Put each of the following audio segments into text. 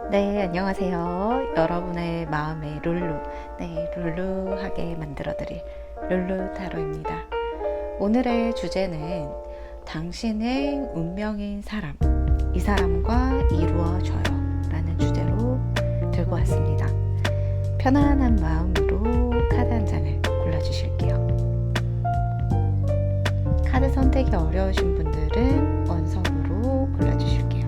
네, 안녕하세요. 여러분의 마음의 룰루. 네, 룰루하게 만들어드릴 룰루 타로입니다. 오늘의 주제는 당신의 운명인 사람, 이 사람과 이루어져요 라는 주제로 들고 왔습니다. 편안한 마음으로 카드 한 장을 골라주실게요. 카드 선택이 어려우신 분들은 원석으로 골라주실게요.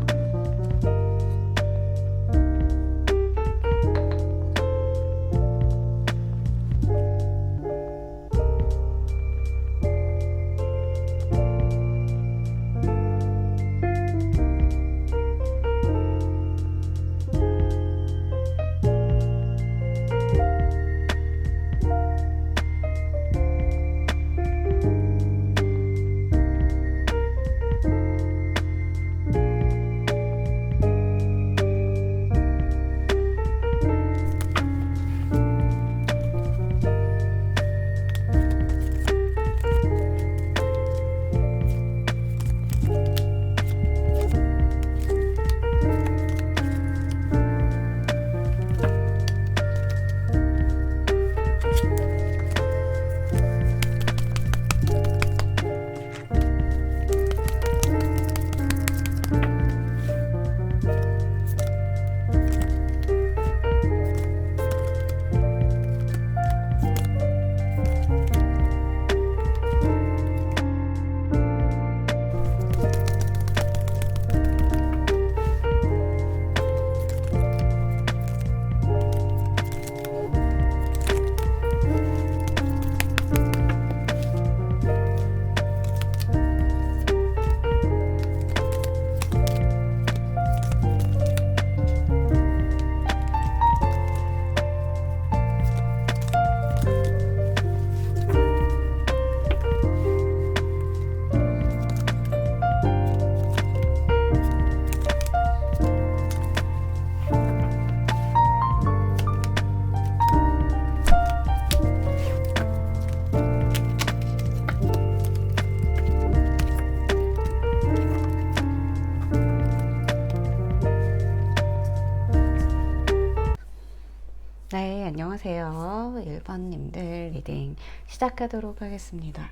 네, 안녕하세요. 1번님들 리딩 시작하도록 하겠습니다.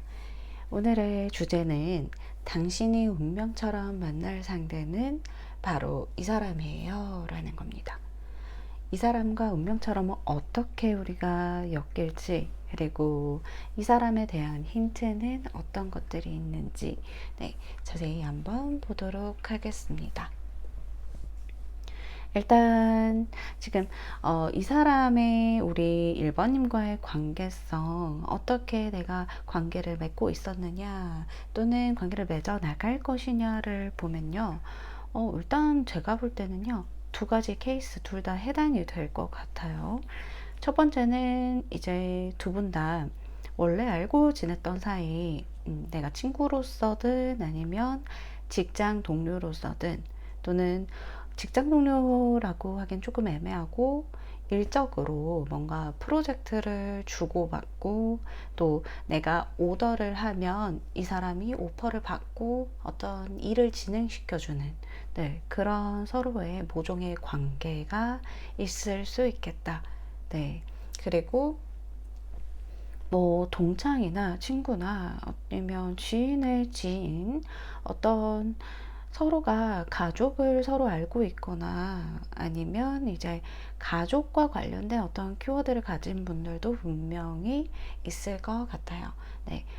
오늘의 주제는 당신이 운명처럼 만날 상대는 바로 이 사람이에요 라는 겁니다. 이 사람과 운명처럼 어떻게 우리가 엮일지, 그리고 이 사람에 대한 힌트는 어떤 것들이 있는지 자세히 한번 보도록 하겠습니다. 일단 지금 이 사람의 우리 1번님과의 관계성, 어떻게 내가 관계를 맺고 있었느냐 또는 관계를 맺어 나갈 것이냐를 보면요, 일단 제가 볼 때는요, 두 가지 케이스 둘 다 해당이 될 것 같아요. 첫 번째는 이제 두 분 다 원래 알고 지냈던 사이, 내가 친구로서든 아니면 직장 동료로서든, 또는 직장 동료라고 하긴 조금 애매하고 일적으로 뭔가 프로젝트를 주고받고, 또 내가 오더를 하면 이 사람이 오퍼를 받고 어떤 일을 진행시켜주는, 그런 서로의 모종의 관계가 있을 수 있겠다. 그리고 뭐 동창이나 친구나 아니면 지인의 지인, 어떤 서로가 가족을 서로 알고 있거나 아니면 이제 가족과 관련된 어떤 키워드를 가진 분들도 분명히 있을 것 같아요.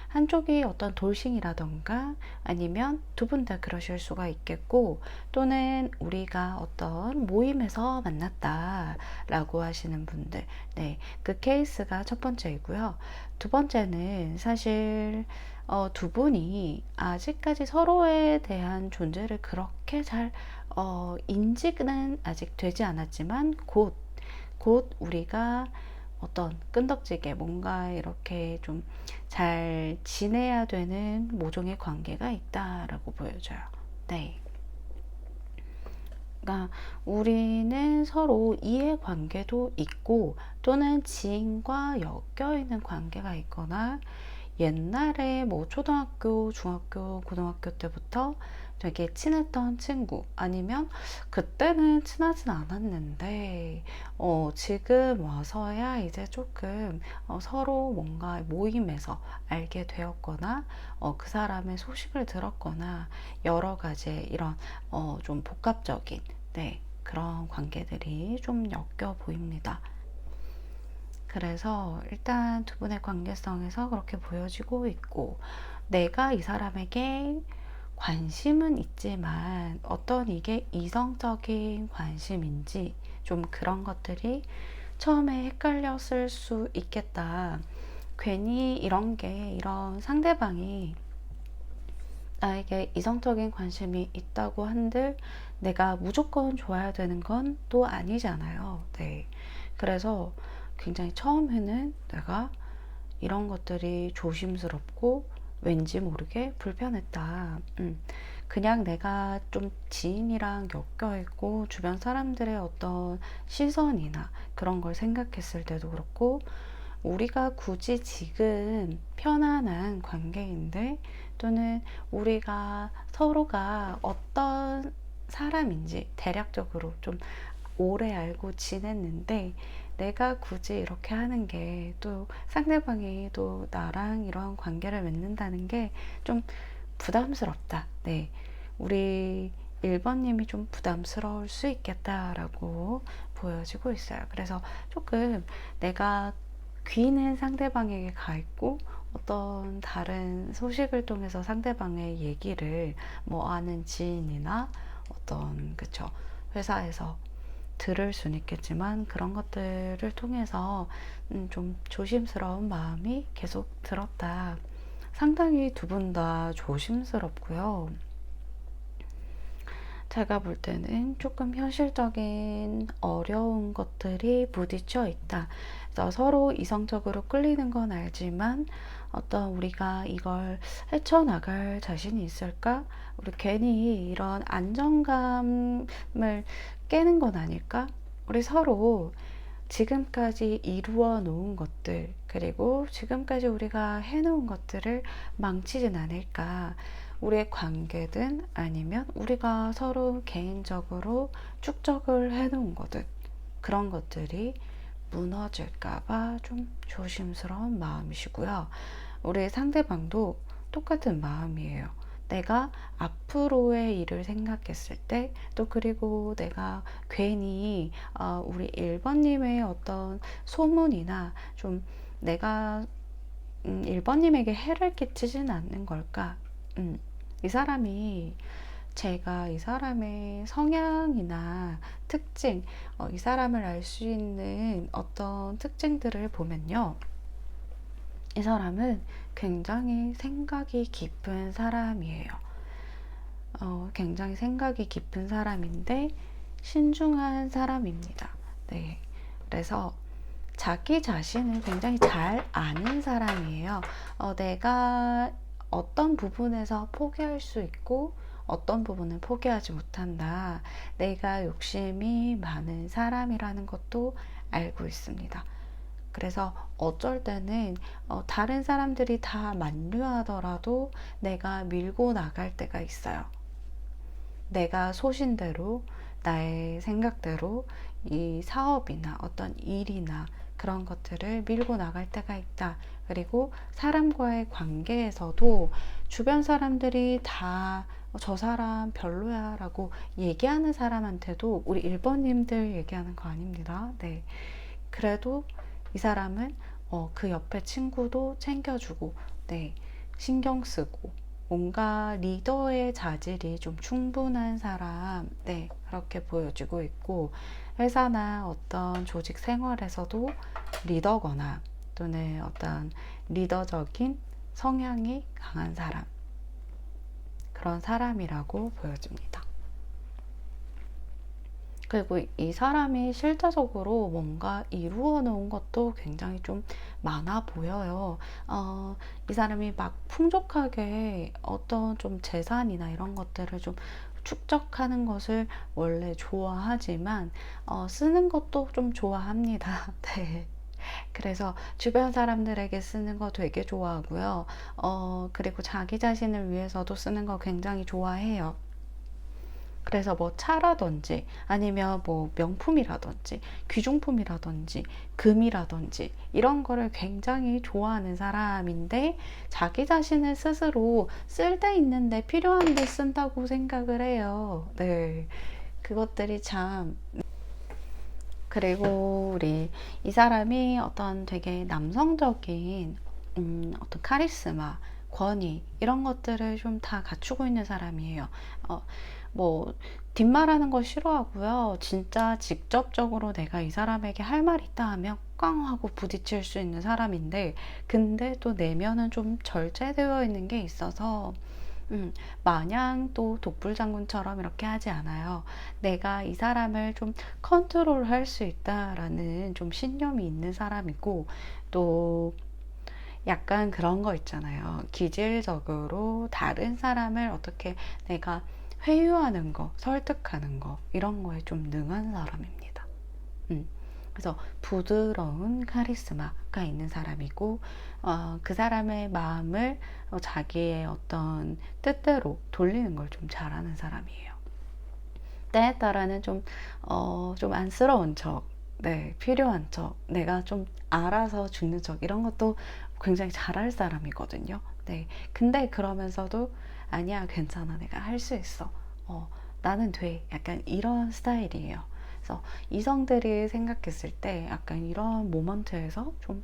한쪽이 어떤 돌싱이라던가 아니면 두 분 다 그러실 수가 있겠고, 또는 우리가 어떤 모임에서 만났다 라고 하시는 분들, 그 케이스가 첫 번째이고요. 두 번째는 사실 두 분이 아직까지 서로에 대한 존재를 그렇게 잘 인지는 아직 되지 않았지만, 곧 우리가 어떤 끈덕지게 뭔가 이렇게 좀 잘 지내야 되는 모종의 관계가 있다라고 보여져요. 그러니까 우리는 서로 이해관계도 있고, 또는 지인과 엮여있는 관계가 있거나, 옛날에 뭐 초등학교, 중학교, 고등학교 때부터 되게 친했던 친구 아니면 그때는 친하진 않았는데 지금 와서야 이제 조금 서로 뭔가 모임에서 알게 되었거나 그 사람의 소식을 들었거나 여러 가지 이런 좀 복합적인 네, 그런 관계들이 좀 엮여 보입니다. 그래서 일단 두 분의 관계성에서 그렇게 보여지고 있고, 내가 이 사람에게 관심은 있지만 어떤 이게 이성적인 관심인지 좀 그런 것들이 처음에 헷갈렸을 수 있겠다. 괜히 이런 상대방이 나에게 이성적인 관심이 있다고 한들 내가 무조건 좋아야 되는 건 또 아니잖아요. 네. 그래서 굉장히 처음에는 내가 이런 것들이 조심스럽고 왠지 모르게 불편했다. 그냥 내가 좀 지인이랑 엮여 있고 주변 사람들의 어떤 시선이나 그런 걸 생각했을 때도 그렇고, 우리가 굳이 지금 편안한 관계인데 또는 우리가 서로가 어떤 사람인지 대략적으로 좀 오래 알고 지냈는데 내가 굳이 이렇게 하는 게 또 상대방이 또 나랑 이런 관계를 맺는다는 게 좀 부담스럽다. 네. 우리 1번님이 좀 부담스러울 수 있겠다라고 보여지고 있어요. 그래서 조금 내가 귀는 상대방에게 가 있고 어떤 다른 소식을 통해서 상대방의 얘기를 뭐 아는 지인이나 어떤 그쵸 회사에서 들을 수는 있겠지만 그런 것들을 통해서 좀 조심스러운 마음이 계속 들었다. 상당히 두 분 다 조심스럽고요. 제가 볼 때는 조금 현실적인 어려운 것들이 부딪혀 있다. 그래서 서로 이성적으로 끌리는 건 알지만 어떤 우리가 이걸 헤쳐나갈 자신이 있을까? 우리 괜히 이런 안정감을 깨는 건 아닐까? 우리 서로 지금까지 이루어 놓은 것들, 그리고 지금까지 우리가 해놓은 것들을 망치진 않을까. 우리의 관계든 아니면 우리가 서로 개인적으로 축적을 해놓은 것들, 그런 것들이 무너질까봐 좀 조심스러운 마음이시고요. 우리 상대방도 똑같은 마음이에요. 내가 앞으로의 일을 생각했을 때, 또 그리고 내가 괜히 우리 1번님의 어떤 소문이나 좀 내가 1번님에게 해를 끼치진 않는 걸까? 이 사람이 제가 이 사람의 성향이나 특징, 이 사람을 알 수 있는 어떤 특징들을 보면요. 이 사람은 굉장히 생각이 깊은 사람이에요. 굉장히 생각이 깊은 사람인데 신중한 사람입니다. 네. 그래서 자기 자신을 굉장히 잘 아는 사람이에요. 내가 어떤 부분에서 포기할 수 있고 어떤 부분은 포기하지 못한다. 내가 욕심이 많은 사람이라는 것도 알고 있습니다. 그래서 어쩔 때는 다른 사람들이 다 만류하더라도 내가 밀고 나갈 때가 있어요. 내가 소신대로 나의 생각대로 이 사업이나 어떤 일이나 그런 것들을 밀고 나갈 때가 있다. 그리고 사람과의 관계에서도 주변 사람들이 다 저 사람 별로야 라고 얘기하는 사람한테도 우리 1번님들 얘기하는 거 아닙니다. 네. 그래도 이 사람은 그 옆에 친구도 챙겨주고 네, 신경 쓰고 뭔가 리더의 자질이 좀 충분한 사람, 네, 그렇게 보여지고 있고, 회사나 어떤 조직 생활에서도 리더거나 또는 어떤 리더적인 성향이 강한 사람, 그런 사람이라고 보여집니다. 그리고 이 사람이 실제적으로 뭔가 이루어 놓은 것도 굉장히 좀 많아 보여요. 이 사람이 막 풍족하게 어떤 좀 재산이나 이런 것들을 좀 축적하는 것을 원래 좋아하지만, 쓰는 것도 좀 좋아합니다. 네. 그래서 주변 사람들에게 쓰는 거 되게 좋아하고요. 그리고 자기 자신을 위해서도 쓰는 거 굉장히 좋아해요. 그래서 뭐 차라든지 아니면 뭐 명품이라든지 귀중품이라든지 금이라든지 이런 거를 굉장히 좋아하는 사람인데 자기 자신을 스스로 쓸데 있는데 필요한데 쓴다고 생각을 해요. 네. 그것들이 참. 그리고 우리 이 사람이 어떤 되게 남성적인 어떤 카리스마, 권위 이런 것들을 좀 다 갖추고 있는 사람이에요. 어, 뭐 뒷말하는 거 싫어하고요. 진짜 직접적으로 내가 이 사람에게 할 말 있다 하면 꽝 하고 부딪힐 수 있는 사람인데 근데 또 내면은 좀 절제되어 있는 게 있어서 마냥 또 독불장군처럼 이렇게 하지 않아요. 내가 이 사람을 좀 컨트롤 할 수 있다라는 좀 신념이 있는 사람이고, 또 약간 그런 거 있잖아요. 기질적으로 다른 사람을 어떻게 내가 회유하는 거, 설득하는 거, 이런 거에 좀 능한 사람입니다. 음. 그래서 부드러운 카리스마가 있는 사람이고 그 사람의 마음을 자기의 어떤 뜻대로 돌리는 걸 좀 잘하는 사람이에요. 때에 따라는 좀 안쓰러운 척, 네, 필요한 척, 내가 좀 알아서 죽는 척 이런 것도 굉장히 잘할 사람이거든요. 네, 근데 그러면서도 아니야, 괜찮아, 내가 할 수 있어. 어, 나는 돼. 약간 이런 스타일이에요. 그래서 이성들이 생각했을 때 약간 이런 모먼트에서 좀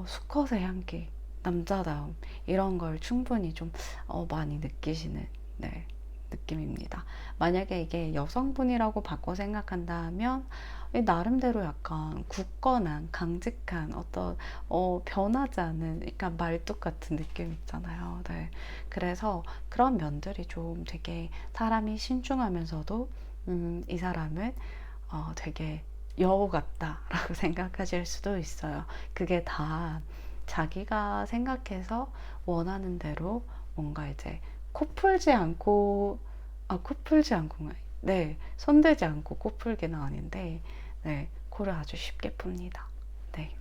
수컷의 향기, 남자다움 이런 걸 충분히 좀 많이 느끼시는 네, 느낌입니다. 만약에 이게 여성분이라고 바꿔 생각한다면 나름대로 약간 굳건한 강직한 어떤 변하지 않는 그러니까 말뚝 같은 느낌 있잖아요. 네. 그래서 그런 면들이 좀 되게 사람이 신중하면서도 이 사람은 되게 여우 같다라고 생각하실 수도 있어요. 그게 다 자기가 생각해서 원하는 대로 뭔가 이제 코 풀지 않고 코 풀지 않고 네, 손대지 않고 코 풀기는 아닌데 네, 코를 아주 쉽게 풉니다. 네.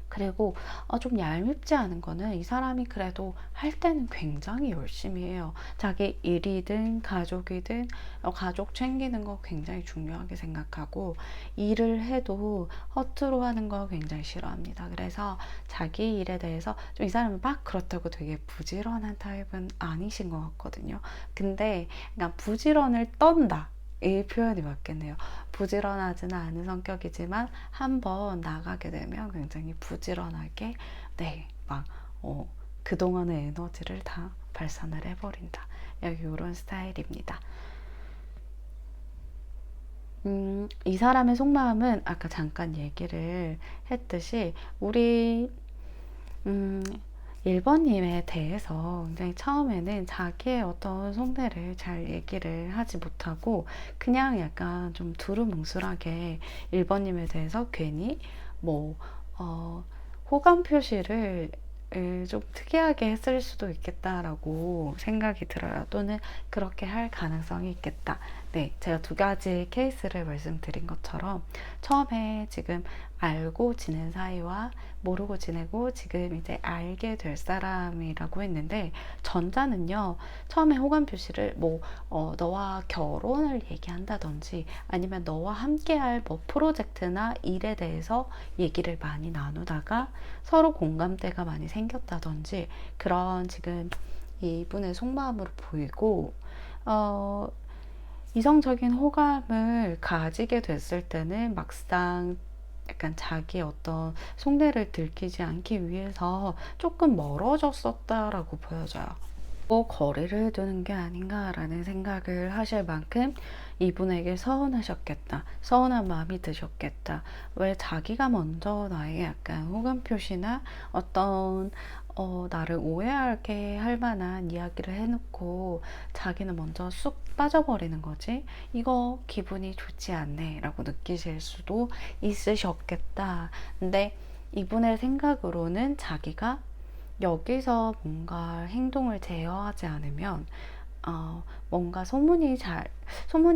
그리고 좀 얄밉지 않은 거는 이 사람이 그래도 할 때는 굉장히 열심히 해요. 자기 일이든 가족이든 가족 챙기는 거 굉장히 중요하게 생각하고 일을 해도 허투루 하는 거 굉장히 싫어합니다. 그래서 자기 일에 대해서 좀 이 사람은 막 그렇다고 되게 부지런한 타입은 아니신 것 같거든요. 근데 그냥 부지런을 떤다. 이 표현이 맞겠네요. 부지런하지는 않은 성격이지만 한번 나가게 되면 굉장히 부지런하게 네, 막 그동안의 에너지를 다 발산을 해버린다. 이런 스타일입니다. 이 사람의 속마음은 아까 잠깐 얘기를 했듯이 우리 음, 1번님에 대해서 굉장히 처음에는 자기의 어떤 속내를 잘 얘기를 하지 못하고 그냥 약간 좀 두루뭉술하게 1번님에 대해서 괜히 뭐 호감 표시를 좀 특이하게 했을 수도 있겠다라고 생각이 들어요. 또는 그렇게 할 가능성이 있겠다. 네, 제가 두 가지 케이스를 말씀드린 것처럼 처음에 지금 알고 지낸 사이와 모르고 지내고 지금 이제 알게 될 사람이라고 했는데 전자는요, 처음에 호감 표시를 뭐 너와 결혼을 얘기한다든지 아니면 너와 함께할 뭐 프로젝트나 일에 대해서 얘기를 많이 나누다가 서로 공감대가 많이 생겼다든지 그런 지금 이분의 속마음으로 보이고 이성적인 호감을 가지게 됐을 때는 막상 약간 자기 어떤 속내를 들키지 않기 위해서 조금 멀어졌었다라고 보여져요. 거리를 두는 게 아닌가라는 생각을 하실 만큼 이분에게 서운하셨겠다. 서운한 마음이 드셨겠다. 왜 자기가 먼저 나에게 약간 호감 표시나 어떤 나를 오해하게 할 만한 이야기를 해놓고 자기는 먼저 쑥 빠져버리는 거지. 이거 기분이 좋지 않네 라고 느끼실 수도 있으셨겠다. 근데 이분의 생각으로는 자기가 여기서 뭔가 행동을 제어하지 않으면 뭔가 소문이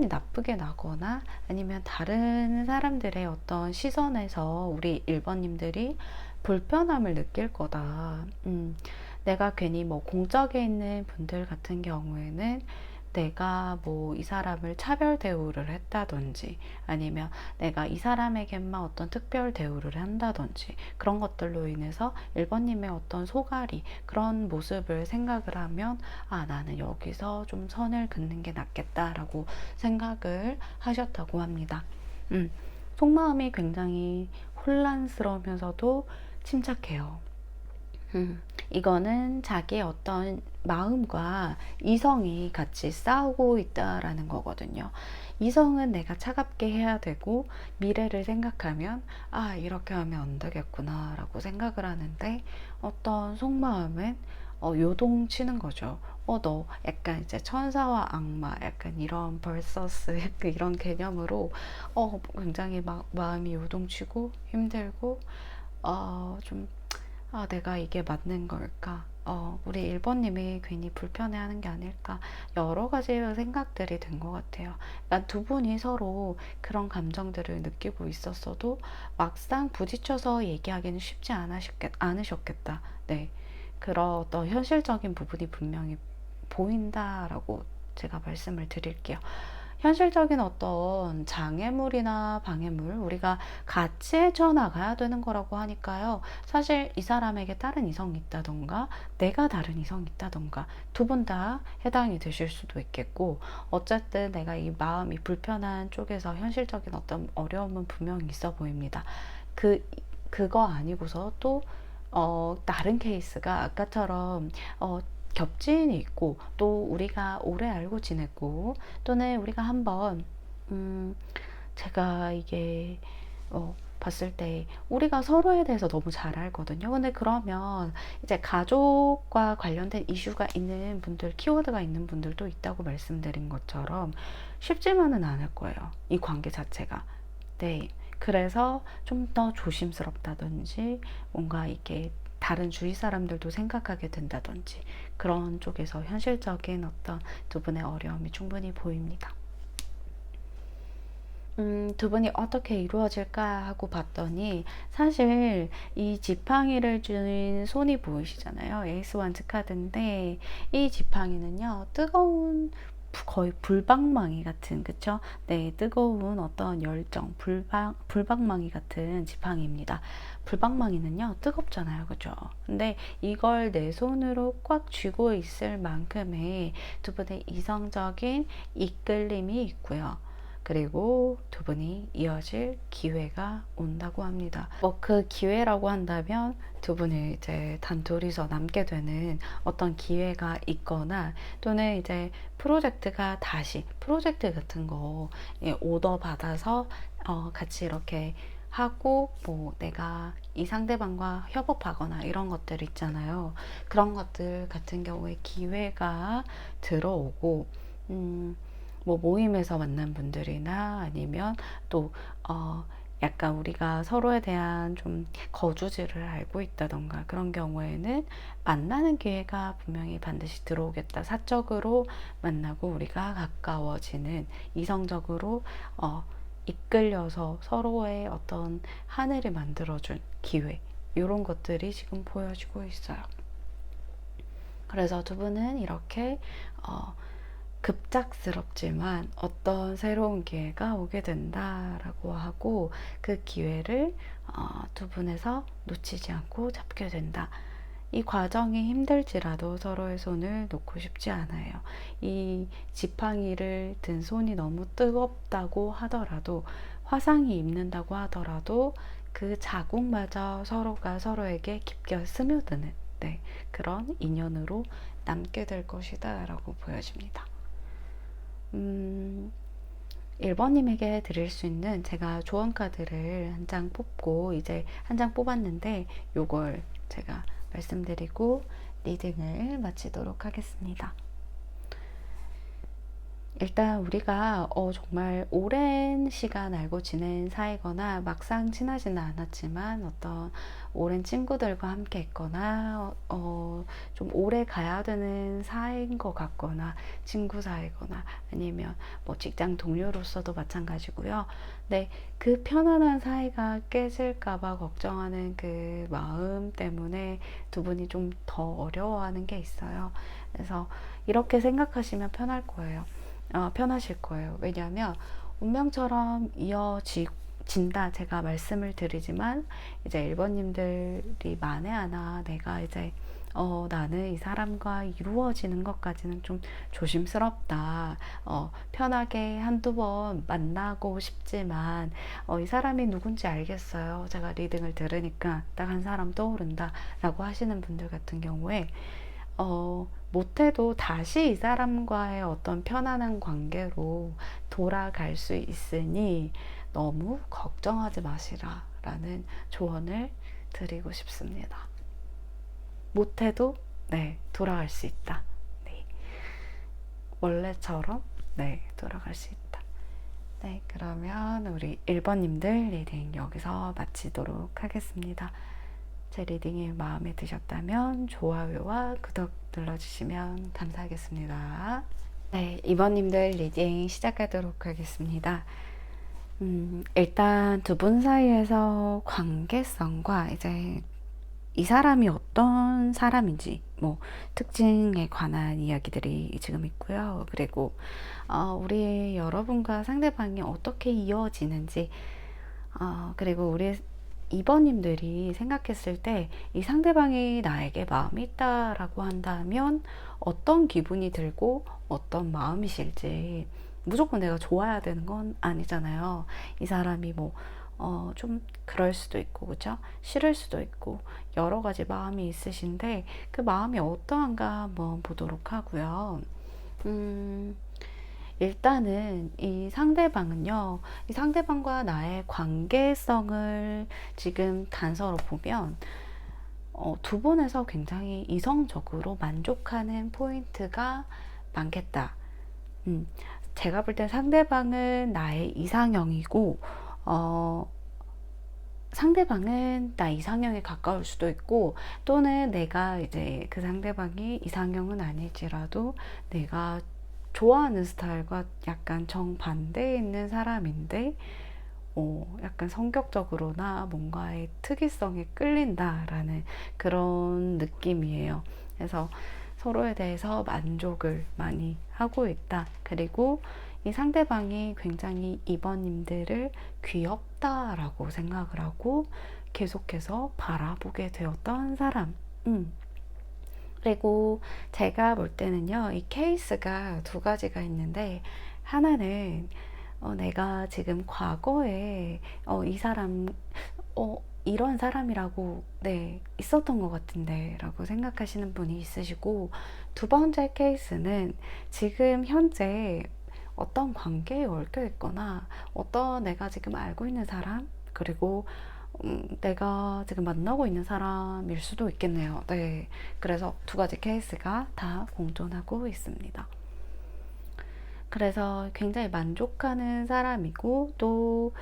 나쁘게 나거나 아니면 다른 사람들의 어떤 시선에서 우리 1번님들이 불편함을 느낄 거다. 내가 괜히 뭐 공적에 있는 분들 같은 경우에는 내가 뭐 이 사람을 차별 대우를 했다든지 아니면 내가 이 사람에게만 어떤 특별 대우를 한다든지 그런 것들로 인해서 1번님의 어떤 속앓이 그런 모습을 생각을 하면 아, 나는 여기서 좀 선을 긋는 게 낫겠다라고 생각을 하셨다고 합니다. 속마음이 굉장히 혼란스러우면서도 침착해요. 이거는 자기의 어떤 마음과 이성이 같이 싸우고 있다라는 거거든요. 이성은 내가 차갑게 해야 되고 미래를 생각하면 아, 이렇게 하면 안 되겠구나 라고 생각을 하는데 어떤 속마음은 요동치는 거죠. 너 약간 이제 천사와 악마 약간 이런 벌서스 약간 이런 개념으로 굉장히 막 마음이 요동치고 힘들고 좀 내가 이게 맞는 걸까? 우리 1번님이 괜히 불편해하는 게 아닐까? 여러 가지 생각들이 든 것 같아요. 그러니까 두 분이 서로 그런 감정들을 느끼고 있었어도 막상 부딪혀서 얘기하기는 쉽지 않으셨겠다. 네. 그런 어떤 현실적인 부분이 분명히 보인다라고 제가 말씀을 드릴게요. 현실적인 어떤 장애물이나 방해물 우리가 같이 헤쳐나가야 되는 거라고 하니까요. 사실 이 사람에게 다른 이성이 있다던가 내가 다른 이성이 있다던가 두 분 다 해당이 되실 수도 있겠고 어쨌든 내가 이 마음이 불편한 쪽에서 현실적인 어떤 어려움은 분명히 있어 보입니다. 그거 아니고서 또 다른 케이스가 아까처럼 겹지인이 있고 또 우리가 오래 알고 지냈고 또는 우리가 한번 제가 이게 봤을 때 우리가 서로에 대해서 너무 잘 알거든요. 근데 그러면 이제 가족과 관련된 이슈가 있는 분들, 키워드가 있는 분들도 있다고 말씀드린 것처럼 쉽지만은 않을 거예요. 이 관계 자체가. 네. 그래서 좀 더 조심스럽다든지 뭔가 이게 다른 주위 사람들도 생각하게 된다든지 그런 쪽에서 현실적인 어떤 두 분의 어려움이 충분히 보입니다. 두 분이 어떻게 이루어질까 하고 봤더니 사실 이 지팡이를 쥔 손이 보이시잖아요. 에이스 완즈 카드인데 이 지팡이는요 뜨거운 거의 불방망이 같은 그쵸? 네, 뜨거운 어떤 열정 불방망이 같은 지팡이입니다. 불방망이는요 뜨겁잖아요, 그죠? 근데 이걸 내 손으로 꽉 쥐고 있을 만큼의 두 분의 이성적인 이끌림이 있고요. 그리고 두 분이 이어질 기회가 온다고 합니다. 뭐 그 기회라고 한다면 두 분이 이제 단둘이서 남게 되는 어떤 기회가 있거나 또는 이제 프로젝트가 다시 프로젝트 같은 거 오더 받아서 같이 이렇게 하고 뭐 내가 이 상대방과 협업하거나 이런 것들 있잖아요. 그런 것들 같은 경우에 기회가 들어오고 뭐 모임에서 만난 분들이나 아니면 또 약간 우리가 서로에 대한 좀 거주지를 알고 있다던가 그런 경우에는 만나는 기회가 분명히 반드시 들어오겠다. 사적으로 만나고 우리가 가까워지는 이성적으로 이끌려서 서로의 어떤 하늘을 만들어준 기회 이런 것들이 지금 보여지고 있어요. 그래서 두 분은 이렇게 급작스럽지만 어떤 새로운 기회가 오게 된다라고 하고 그 기회를 두 분에서 놓치지 않고 잡게 된다. 이 과정이 힘들지라도 서로의 손을 놓고 싶지 않아요. 이 지팡이를 든 손이 너무 뜨겁다고 하더라도 화상이 입는다고 하더라도 그 자국마저 서로가 서로에게 깊게 스며드는 네, 그런 인연으로 남게 될 것이다 라고 보여집니다. 1번님에게 드릴 수 있는 제가 조언 카드를 한 장 뽑고 이제 한 장 뽑았는데 요걸 제가 말씀드리고 리딩을 마치도록 하겠습니다. 일단 우리가 정말 오랜 시간 알고 지낸 사이거나 막상 친하지는 않았지만 어떤 오랜 친구들과 함께 있거나 좀 오래 가야 되는 사이인 것 같거나 친구 사이거나 아니면 뭐 직장 동료로서도 마찬가지고요. 네, 그 편안한 사이가 깨질까봐 걱정하는 그 마음 때문에 두 분이 좀 더 어려워하는 게 있어요. 그래서 이렇게 생각하시면 편하실 거예요. 왜냐하면 운명처럼 이어진다 제가 말씀을 드리지만 이제 1번님들이 만에 하나 내가 이제 나는 이 사람과 이루어지는 것까지는 좀 조심스럽다. 편하게 한두 번 만나고 싶지만, 이 사람이 누군지 알겠어요. 제가 리딩을 들으니까 딱 한 사람 떠오른다. 라고 하시는 분들 같은 경우에, 못해도 다시 이 사람과의 어떤 편안한 관계로 돌아갈 수 있으니 너무 걱정하지 마시라 라는 조언을 드리고 싶습니다. 못해도 네, 돌아갈 수 있다. 네, 원래처럼 네, 돌아갈 수 있다. 네, 그러면 우리 1번님들 리딩 여기서 마치도록 하겠습니다. 제 리딩이 마음에 드셨다면 좋아요와 구독 눌러주시면 감사하겠습니다. 네, 2번님들 리딩 시작하도록 하겠습니다. 일단 두 분 사이에서 관계성과 이제 이 사람이 어떤 사람인지 뭐 특징에 관한 이야기들이 지금 있고요. 그리고 우리 여러분과 상대방이 어떻게 이어지는지 그리고 우리 2번님들이 생각했을 때 이 상대방이 나에게 마음이 있다라고 한다면 어떤 기분이 들고 어떤 마음이실지 무조건 내가 좋아야 되는 건 아니잖아요. 이 사람이 뭐, 좀 그럴 수도 있고, 그죠? 싫을 수도 있고, 여러 가지 마음이 있으신데 그 마음이 어떠한가 한번 보도록 하고요. 일단은 이 상대방은요, 이 상대방과 나의 관계성을 지금 단서로 보면, 두 분에서 굉장히 이성적으로 만족하는 포인트가 많겠다. 음, 제가 볼 땐 상대방은 나의 이상형이고, 어, 상대방은 나 이상형에 가까울 수도 있고, 또는 내가 이제 그 상대방이 이상형은 아닐지라도 내가 좋아하는 스타일과 약간 정반대에 있는 사람인데, 약간 성격적으로나 뭔가의 특이성에 끌린다라는 그런 느낌이에요. 그래서 서로에 대해서 만족을 많이 하고 있다. 그리고 이 상대방이 굉장히 2번님들을 귀엽다라고 생각을 하고 계속해서 바라보게 되었던 사람. 그리고 제가 볼 때는요, 이 케이스가 두 가지가 있는데, 하나는 내가 지금 과거에 이 사람 이런 사람이라고 네 있었던 것 같은데 라고 생각하시는 분이 있으시고, 두 번째 케이스는 지금 현재 어떤 관계에 얽혀 있거나 어떤 내가 지금 알고 있는 사람, 그리고 내가 지금 만나고 있는 사람일 수도 있겠네요. 네, 그래서 두 가지 케이스가 다 공존하고 있습니다. 그래서 굉장히 만족하는 사람이고, 또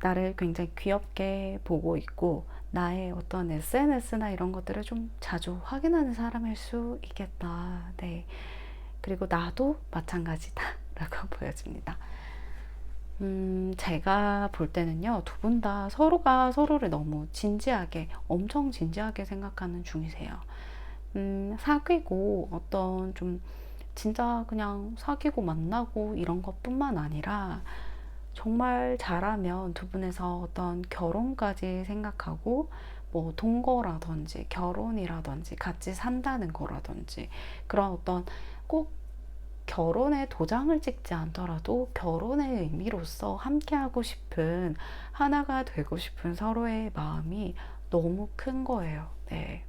나를 굉장히 귀엽게 보고 있고, 나의 어떤 SNS나 이런 것들을 좀 자주 확인하는 사람일 수 있겠다. 네. 그리고 나도 마찬가지다. 라고 보여집니다. 제가 볼 때는요, 두 분 다 서로가 서로를 너무 진지하게, 엄청 진지하게 생각하는 중이세요. 사귀고 어떤 좀 진짜 그냥 사귀고 만나고 이런 것뿐만 아니라 정말 잘하면 두 분에서 어떤 결혼까지 생각하고 뭐 동거라든지 결혼이라든지 같이 산다는 거라든지 그런 어떤 꼭 결혼에 도장을 찍지 않더라도 결혼의 의미로서 함께하고 싶은 하나가 되고 싶은 서로의 마음이 너무 큰 거예요. 네.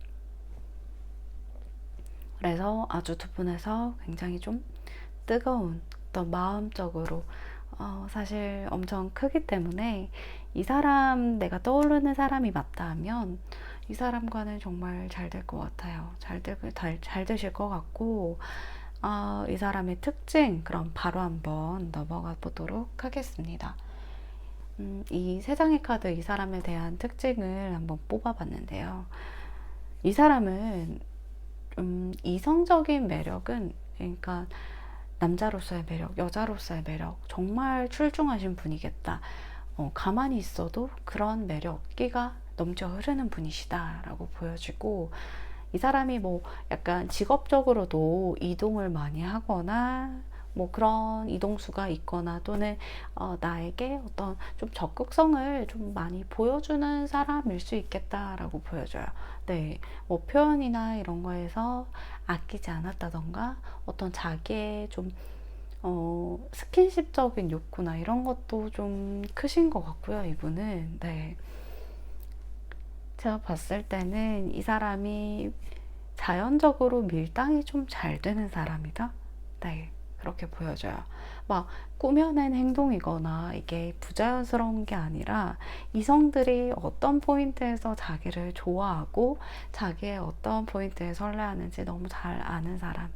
그래서 아주 두 분에서 굉장히 좀 뜨거운 어떤 마음적으로 사실 엄청 크기 때문에 이 사람 내가 떠오르는 사람이 맞다 하면 이 사람과는 정말 잘 될 것 같아요. 잘 되실 것 같고 이 사람의 특징, 그럼 바로 한번 넘어가 보도록 하겠습니다. 이 세 장의 카드, 이 사람에 대한 특징을 한번 뽑아봤는데요. 이 사람은 이성적인 매력은, 그러니까 남자로서의 매력, 여자로서의 매력, 정말 출중하신 분이겠다. 가만히 있어도 그런 매력, 끼가 넘쳐 흐르는 분이시다라고 보여지고, 이 사람이 뭐 약간 직업적으로도 이동을 많이 하거나 뭐 그런 이동수가 있거나 또는 나에게 어떤 좀 적극성을 좀 많이 보여주는 사람일 수 있겠다라고 보여져요. 네, 뭐 표현이나 이런 거에서 아끼지 않았다던가 어떤 자기의 좀 스킨십적인 욕구나 이런 것도 좀 크신 것 같고요, 이분은. 네. 제가 봤을 때는 이 사람이 자연적으로 밀당이 좀 잘 되는 사람이다. 네, 그렇게 보여져요. 막 꾸며낸 행동이거나 이게 부자연스러운 게 아니라 이성들이 어떤 포인트에서 자기를 좋아하고 자기의 어떤 포인트에 설레하는지 너무 잘 아는 사람.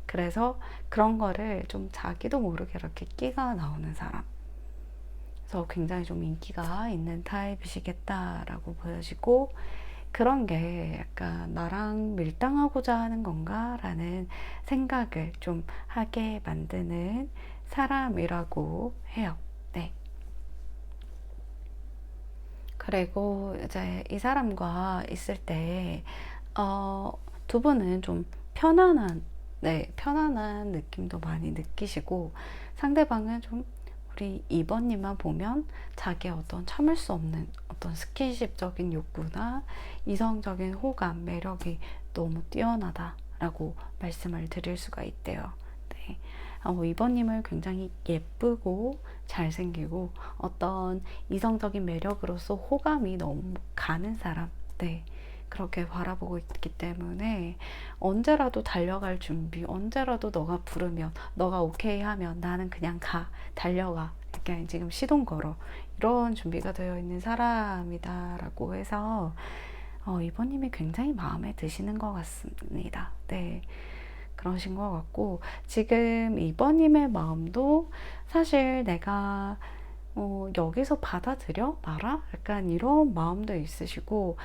그래서 그런 거를 좀 자기도 모르게 이렇게 끼가 나오는 사람. 그래서 굉장히 좀 인기가 있는 타입이시겠다라고 보여지고, 그런 게 약간 나랑 밀당하고자 하는 건가? 라는 생각을 좀 하게 만드는 사람이라고 해요. 네. 그리고 이제 이 사람과 있을 때, 어, 두 분은 좀 편안한, 네, 편안한 느낌도 많이 느끼시고, 상대방은 좀 우리 2번님만 보면 자기의 어떤 참을 수 없는 어떤 스킨십적인 욕구나 이성적인 호감, 매력이 너무 뛰어나다라고 말씀을 드릴 수가 있대요. 네. 2번님을 굉장히 예쁘고 잘생기고 어떤 이성적인 매력으로서 호감이 너무 가는 사람, 네, 그렇게 바라보고 있기 때문에 언제라도 달려갈 준비, 언제라도 너가 부르면, 너가 오케이 하면 나는 그냥 가, 달려가, 그냥 지금 시동 걸어, 이런 준비가 되어 있는 사람이다라고 해서 이번님이 굉장히 마음에 드시는 것 같습니다. 네. 그러신 것 같고, 지금 이번님의 마음도 사실 내가 여기서 받아들여? 말아? 약간 이런 마음도 있으시고,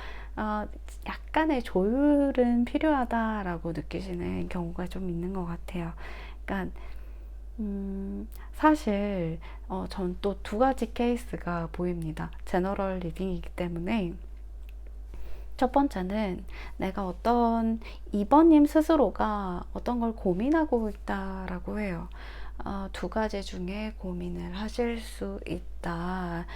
약간의 조율은 필요하다라고 느끼시는 경우가 좀 있는 것 같아요. 그러니까, 사실, 전 또 두 가지 케이스가 보입니다. 제너럴 리딩이기 때문에. 첫 번째는 내가 어떤 2번님 스스로가 어떤 걸 고민하고 있다라고 해요. 두 가지 중에 고민을 하실 수 있다.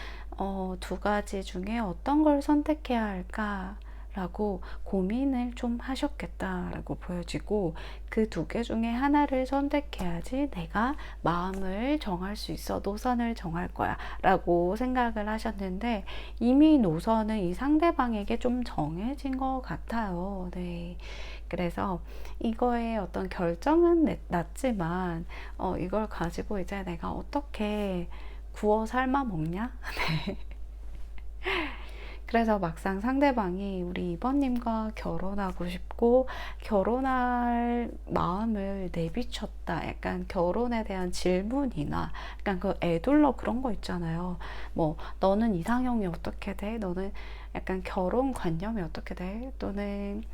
두 가지 중에 어떤 걸 선택해야 할까? 라고 고민을 좀 하셨겠다라고 보여지고, 그 두 개 중에 하나를 선택해야지 내가 마음을 정할 수 있어, 노선을 정할 거야 라고 생각을 하셨는데, 이미 노선은 이 상대방에게 좀 정해진 것 같아요. 네. 그래서 이거에 어떤 결정은 났지만, 이걸 가지고 이제 내가 어떻게 구워 삶아 먹냐? 네. 그래서 막상 상대방이 우리 이번님과 결혼하고 싶고 결혼할 마음을 내비쳤다. 약간 결혼에 대한 질문이나 약간 그 애둘러 그런 거 있잖아요. 뭐 너는 이상형이 어떻게 돼? 너는 약간 결혼 관념이 어떻게 돼? 또는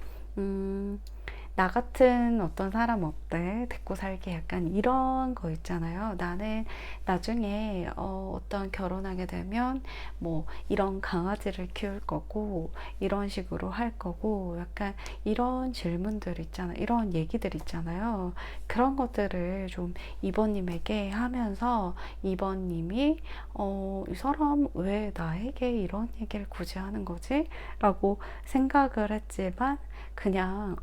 나 같은 어떤 사람 어때? 데리고 살기, 약간 이런 거 있잖아요. 나는 나중에 어떤 결혼하게 되면 뭐 이런 강아지를 키울 거고 이런 식으로 할 거고, 약간 이런 질문들 있잖아요. 이런 얘기들 있잖아요. 그런 것들을 좀 이번님에게 하면서 이번님이 이 사람 왜 나에게 이런 얘기를 굳이 하는 거지? 라고 생각을 했지만 그냥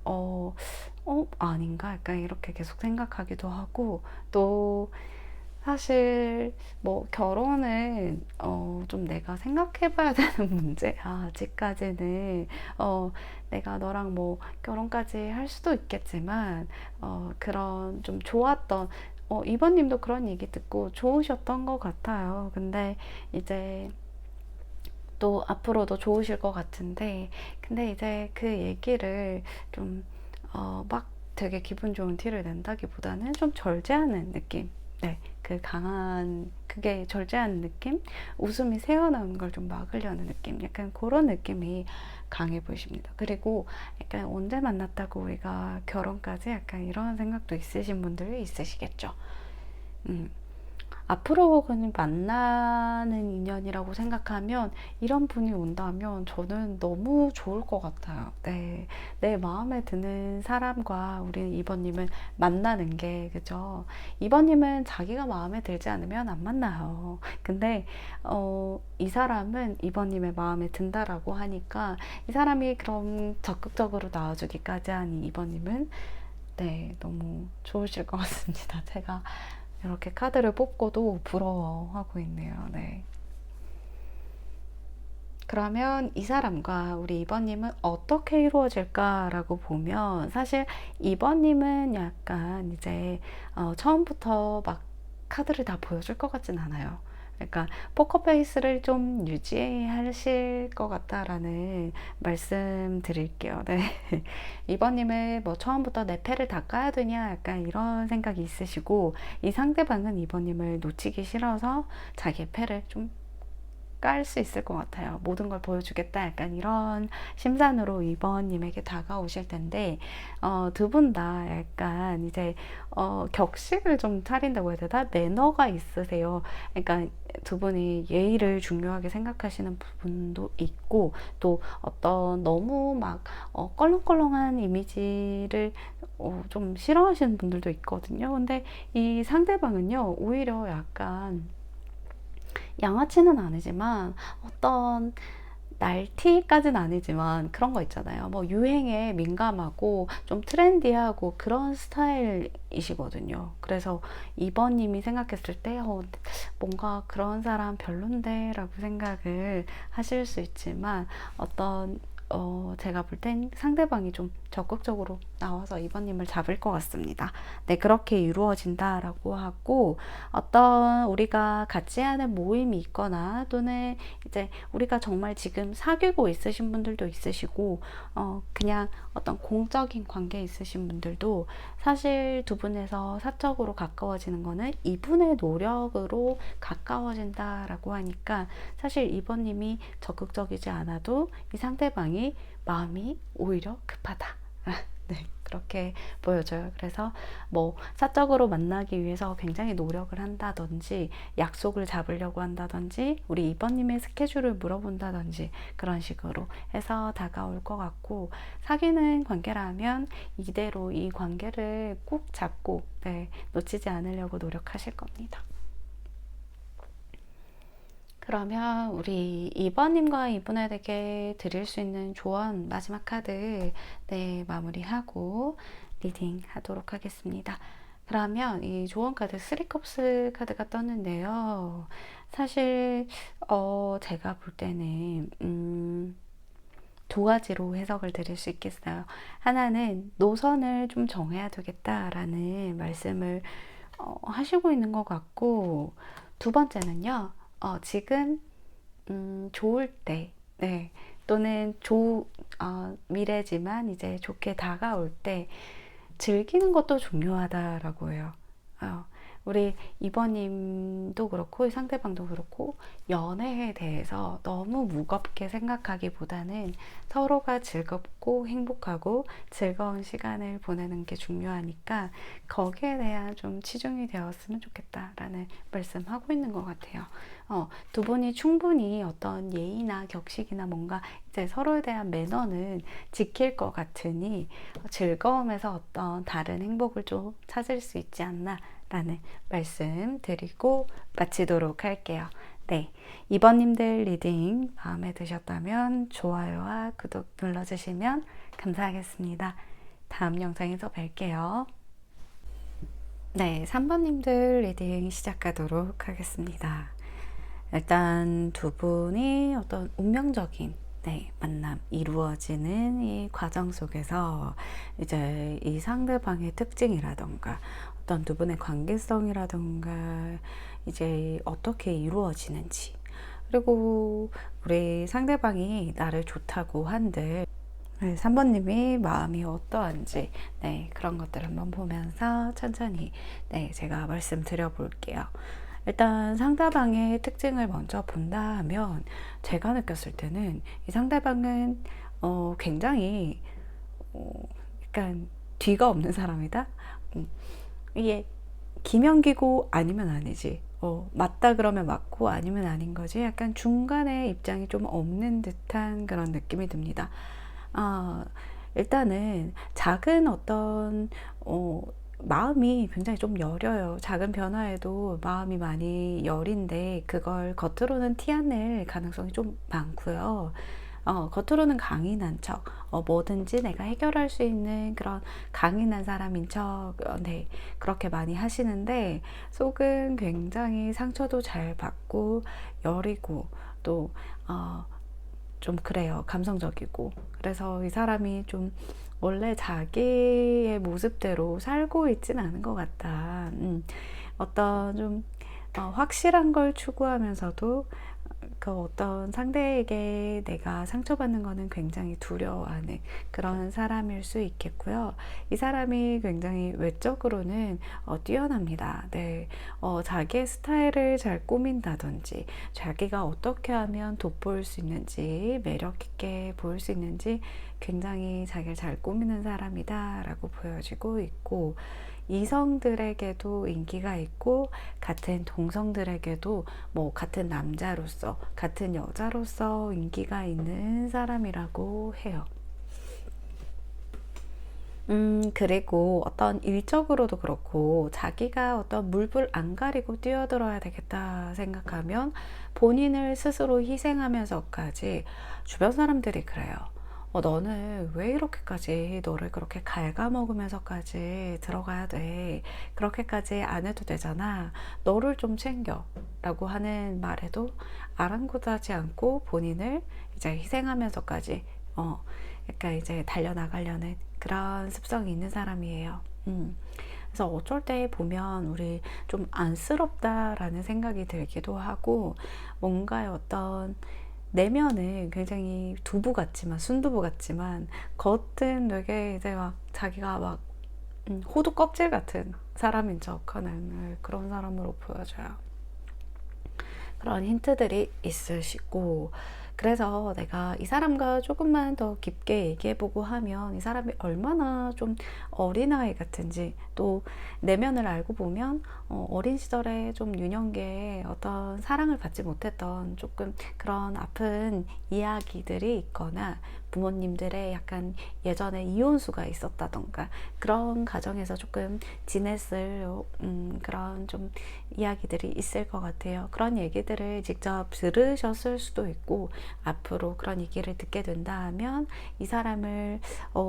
아닌가? 약간 이렇게 계속 생각하기도 하고, 또 사실 뭐 결혼은 좀 내가 생각해 봐야 되는 문제. 아직까지는 내가 너랑 뭐 결혼까지 할 수도 있겠지만 그런 좀 좋았던, 이번님도 그런 얘기 듣고 좋으셨던 것 같아요. 근데 이제 또 앞으로도 좋으실 것 같은데, 근데 이제 그 얘기를 좀 막 되게 기분 좋은 티를 낸다기보다는 좀 절제하는 느낌. 네, 그 강한, 그게 절제하는 느낌? 웃음이 새어나오는 걸 좀 막으려는 느낌? 약간 그런 느낌이 강해 보이십니다. 그리고 약간 언제 만났다고 우리가 결혼까지 약간 이런 생각도 있으신 분들이 있으시겠죠. 음. 앞으로 그냥 만나는 인연이라고 생각하면 이런 분이 온다면 저는 너무 좋을 것 같아요. 네. 내 마음에 드는 사람과 우리 이번님은 만나는 게, 그죠? 이번님은 자기가 마음에 들지 않으면 안 만나요. 근데, 이 사람은 이번님의 마음에 든다라고 하니까 이 사람이 그럼 적극적으로 나와주기까지 하니 이번님은 네, 너무 좋으실 것 같습니다. 제가 이렇게 카드를 뽑고도 부러워하고 있네요. 네. 그러면 이 사람과 우리 2번님은 어떻게 이루어질까라고 보면 사실 2번님은 약간 이제 처음부터 막 카드를 다 보여줄 것 같진 않아요. 그러니까 포커페이스를 좀 유지하실 것 같다라는 말씀 드릴게요. 네. 2번님은 뭐 처음부터 내 패를 다 까야 되냐 약간 이런 생각이 있으시고 이 상대방은 2번님을 놓치기 싫어서 자기의 패를 좀 깔 수 있을 것 같아요. 모든 걸 보여주겠다. 약간 이런 심산으로 2번님에게 다가오실 텐데, 두 분 다 약간 이제, 격식을 좀 차린다고 해야 되나? 매너가 있으세요. 그러니까 두 분이 예의를 중요하게 생각하시는 부분도 있고, 또 어떤 너무 막, 껄렁껄렁한 이미지를 좀 싫어하시는 분들도 있거든요. 근데 이 상대방은요, 오히려 약간 양아치는 아니지만 어떤 날티까지는 아니지만 그런 거 있잖아요. 뭐 유행에 민감하고 좀 트렌디하고 그런 스타일이시거든요. 그래서 2번님이 생각했을 때 뭔가 그런 사람 별론데 라고 생각을 하실 수 있지만 어떤 제가 볼 땐 상대방이 좀 적극적으로 나와서 2번님을 잡을 것 같습니다. 네, 그렇게 이루어진다라고 하고, 어떤 우리가 같이 하는 모임이 있거나, 또는 이제 우리가 정말 지금 사귀고 있으신 분들도 있으시고, 그냥 어떤 공적인 관계에 있으신 분들도 사실 두 분에서 사적으로 가까워지는 거는 이분의 노력으로 가까워진다라고 하니까 사실 2번님이 적극적이지 않아도 이 상대방이 마음이 오히려 급하다. 네, 그렇게 보여져요. 그래서 뭐 사적으로 만나기 위해서 굉장히 노력을 한다든지 약속을 잡으려고 한다든지 우리 2번님의 스케줄을 물어본다든지 그런 식으로 해서 다가올 것 같고 사귀는 관계라면 이대로 이 관계를 꼭 잡고 네, 놓치지 않으려고 노력하실 겁니다. 그러면 우리 2번님과 이분에게 드릴 수 있는 조언 마지막 카드 네, 마무리하고 리딩 하도록 하겠습니다. 그러면 이 조언 카드 3컵스 카드가 떴는데요. 사실 제가 볼 때는 두 가지로 해석을 드릴 수 있겠어요. 하나는 노선을 좀 정해야 되겠다라는 말씀을 하시고 있는 것 같고 두 번째는요. 지금 좋을 때, 네, 또는 미래지만 이제 좋게 다가올 때 즐기는 것도 중요하다라고 해요. 어, 우리 이번님도 그렇고 상대방도 그렇고 연애에 대해서 너무 무겁게 생각하기보다는 서로가 즐겁고 행복하고 즐거운 시간을 보내는 게 중요하니까 거기에 대한 좀 치중이 되었으면 좋겠다라는 말씀하고 있는 것 같아요. 두 분이 충분히 어떤 예의나 격식이나 뭔가 이제 서로에 대한 매너는 지킬 것 같으니 즐거움에서 어떤 다른 행복을 좀 찾을 수 있지 않나 라는 말씀 드리고 마치도록 할게요. 네, 2번님들 리딩 마음에 드셨다면 좋아요와 구독 눌러주시면 감사하겠습니다. 다음 영상에서 뵐게요. 네, 3번님들 리딩 시작하도록 하겠습니다. 일단 두 분이 어떤 운명적인 만남 이루어지는 이 과정 속에서 이제 이 상대방의 특징이라던가 어떤 두 분의 관계성이라던가 이제 어떻게 이루어지는지 그리고 우리 상대방이 나를 좋다고 한들 네, 3번님이 마음이 어떠한지, 네, 그런 것들 한번 보면서 천천히, 네, 제가 말씀드려 볼게요. 일단 상대방의 특징을 먼저 본다 하면, 제가 느꼈을 때는 이 상대방은 굉장히 약간 뒤가 없는 사람이다. 음, 이게 기면기고 아니면 아니지. 맞다 그러면 맞고 아니면 아닌 거지. 약간 중간에 입장이 좀 없는 듯한 그런 느낌이 듭니다. 아, 일단은 작은 어떤 마음이 굉장히 좀 여려요. 작은 변화에도 마음이 많이 여린데 그걸 겉으로는 티 안 낼 가능성이 좀 많고요. 겉으로는 강인한 척, 뭐든지 내가 해결할 수 있는 그런 강인한 사람인 척, 네, 그렇게 많이 하시는데, 속은 굉장히 상처도 잘 받고, 여리고, 또, 좀 그래요. 감성적이고. 그래서 이 사람이 좀 원래 자기의 모습대로 살고 있진 않은 것 같다. 어떤 좀 확실한 걸 추구하면서도 그 어떤 상대에게 내가 상처받는 거는 굉장히 두려워하는 그런 사람일 수 있겠고요. 이 사람이 굉장히 외적으로는 뛰어납니다. 네, 자기의 스타일을 잘 꾸민다든지, 자기가 어떻게 하면 돋보일 수 있는지, 매력 있게 보일 수 있는지 굉장히 자기를 잘 꾸미는 사람이다라고 보여지고 있고, 이성들에게도 인기가 있고 같은 동성들에게도 뭐 같은 남자로서 같은 여자로서 인기가 있는 사람이라고 해요. 그리고 어떤 일적으로도 그렇고 자기가 어떤 물불 안 가리고 뛰어들어야 되겠다 생각하면 본인을 스스로 희생하면서까지 주변 사람들이 그래요. 너는 왜 이렇게까지 너를 그렇게 갉아먹으면서까지 들어가야 돼? 그렇게까지 안 해도 되잖아. 너를 좀 챙겨. 라고 하는 말에도 아랑곳하지 않고 본인을 이제 희생하면서까지, 약간 이제 달려나가려는 그런 습성이 있는 사람이에요. 그래서 어쩔 때 보면 우리 좀 안쓰럽다라는 생각이 들기도 하고, 뭔가의 어떤 내면은 굉장히 두부 같지만, 순두부 같지만, 겉은 되게 이제 막 자기가 막 호두 껍질 같은 사람인 척 하는 그런 사람으로 보여져요. 그런 힌트들이 있으시고, 그래서 내가 이 사람과 조금만 더 깊게 얘기해보고 하면 이 사람이 얼마나 좀 어린아이 같은지, 또 내면을 알고 보면 어린 시절에 좀 유년기에 어떤 사랑을 받지 못했던 조금 그런 아픈 이야기들이 있거나, 부모님들의 약간 예전에 이혼수가 있었다던가 그런 가정에서 조금 지냈을 그런 좀 이야기들이 있을 것 같아요. 그런 얘기들을 직접 들으셨을 수도 있고, 앞으로 그런 얘기를 듣게 된다 하면 이 사람을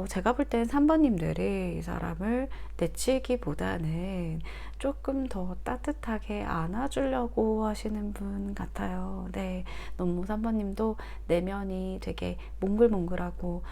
제가 볼 땐 3번님들이 이 사람을 내치기보다는 조금 더 따뜻하게 안아주려고 하시는 분 같아요. 네, 너무 3번님도 내면이 되게 몽글몽글하고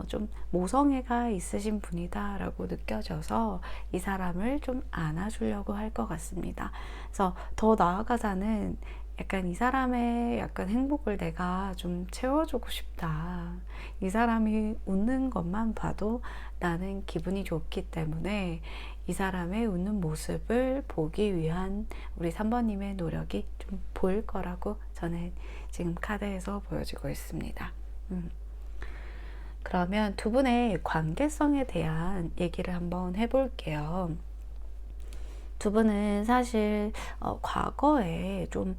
좀 모성애가 있으신 분이다 라고 느껴져서 이 사람을 좀 안아주려고 할 것 같습니다. 그래서 더 나아가서는 약간 이 사람의 약간 행복을 내가 좀 채워주고 싶다. 이 사람이 웃는 것만 봐도 나는 기분이 좋기 때문에 이 사람의 웃는 모습을 보기 위한 우리 3번님의 노력이 좀 보일 거라고 저는 지금 카드에서 보여지고 있습니다. 그러면 두 분의 관계성에 대한 얘기를 한번 해볼게요. 두 분은 사실 과거에 좀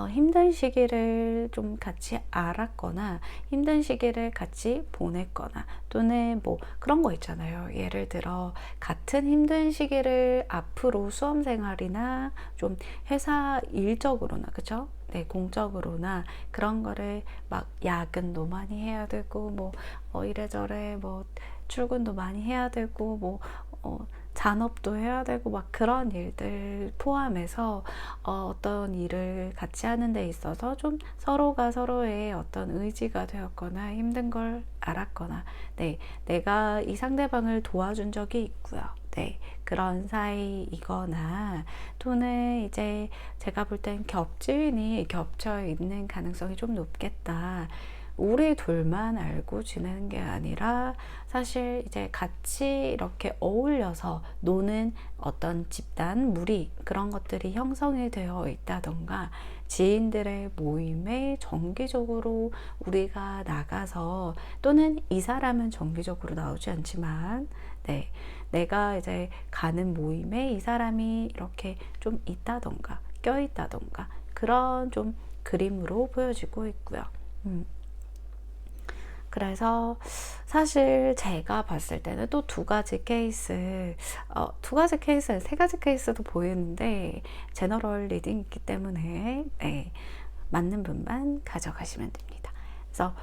힘든 시기를 좀 같이 알았거나 힘든 시기를 같이 보냈거나, 또는 뭐 그런 거 있잖아요. 예를 들어 같은 힘든 시기를 앞으로 수험 생활이나 좀 회사 일적으로나, 그쵸? 네, 공적으로나 그런 거를 막 야근도 많이 해야 되고, 뭐 이래저래 뭐 출근도 많이 해야 되고, 뭐 잔업도 해야 되고, 막 그런 일들 포함해서 어떤 일을 같이 하는 데 있어서 좀 서로가 서로의 어떤 의지가 되었거나 힘든 걸 알았거나, 네, 내가 이 상대방을 도와준 적이 있고요. 네, 그런 사이이거나, 또는 이제 제가 볼 땐 겹지인이 겹쳐 있는 가능성이 좀 높겠다. 우리 둘만 알고 지내는 게 아니라 사실 이제 같이 이렇게 어울려서 노는 어떤 집단, 무리 그런 것들이 형성이 되어 있다던가 지인들의 모임에 정기적으로 우리가 나가서 또는 이 사람은 정기적으로 나오지 않지만 네, 내가 이제 가는 모임에 이 사람이 이렇게 좀 있다던가 껴있다던가 그런 좀 그림으로 보여지고 있고요. 그래서 사실 제가 봤을 때는 또 두 가지 케이스, 두 가지 케이스, 세 가지 케이스도 보이는데 제너럴 리딩이 있기 때문에 네, 맞는 분만 가져가시면 됩니다. 그래서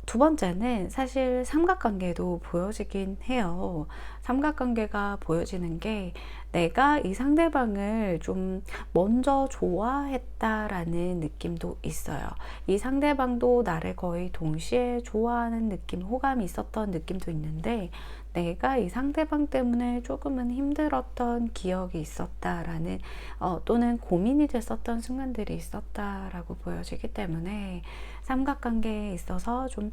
두 번째는 사실 삼각관계도 보여지긴 해요. 삼각관계가 보여지는 게 내가 이 상대방을 좀 먼저 좋아했다라는 느낌도 있어요. 이 상대방도 나를 거의 동시에 좋아하는 느낌, 호감이 있었던 느낌도 있는데 내가 이 상대방 때문에 조금은 힘들었던 기억이 있었다라는 또는 고민이 됐었던 순간들이 있었다라고 보여지기 때문에 삼각관계에 있어서 좀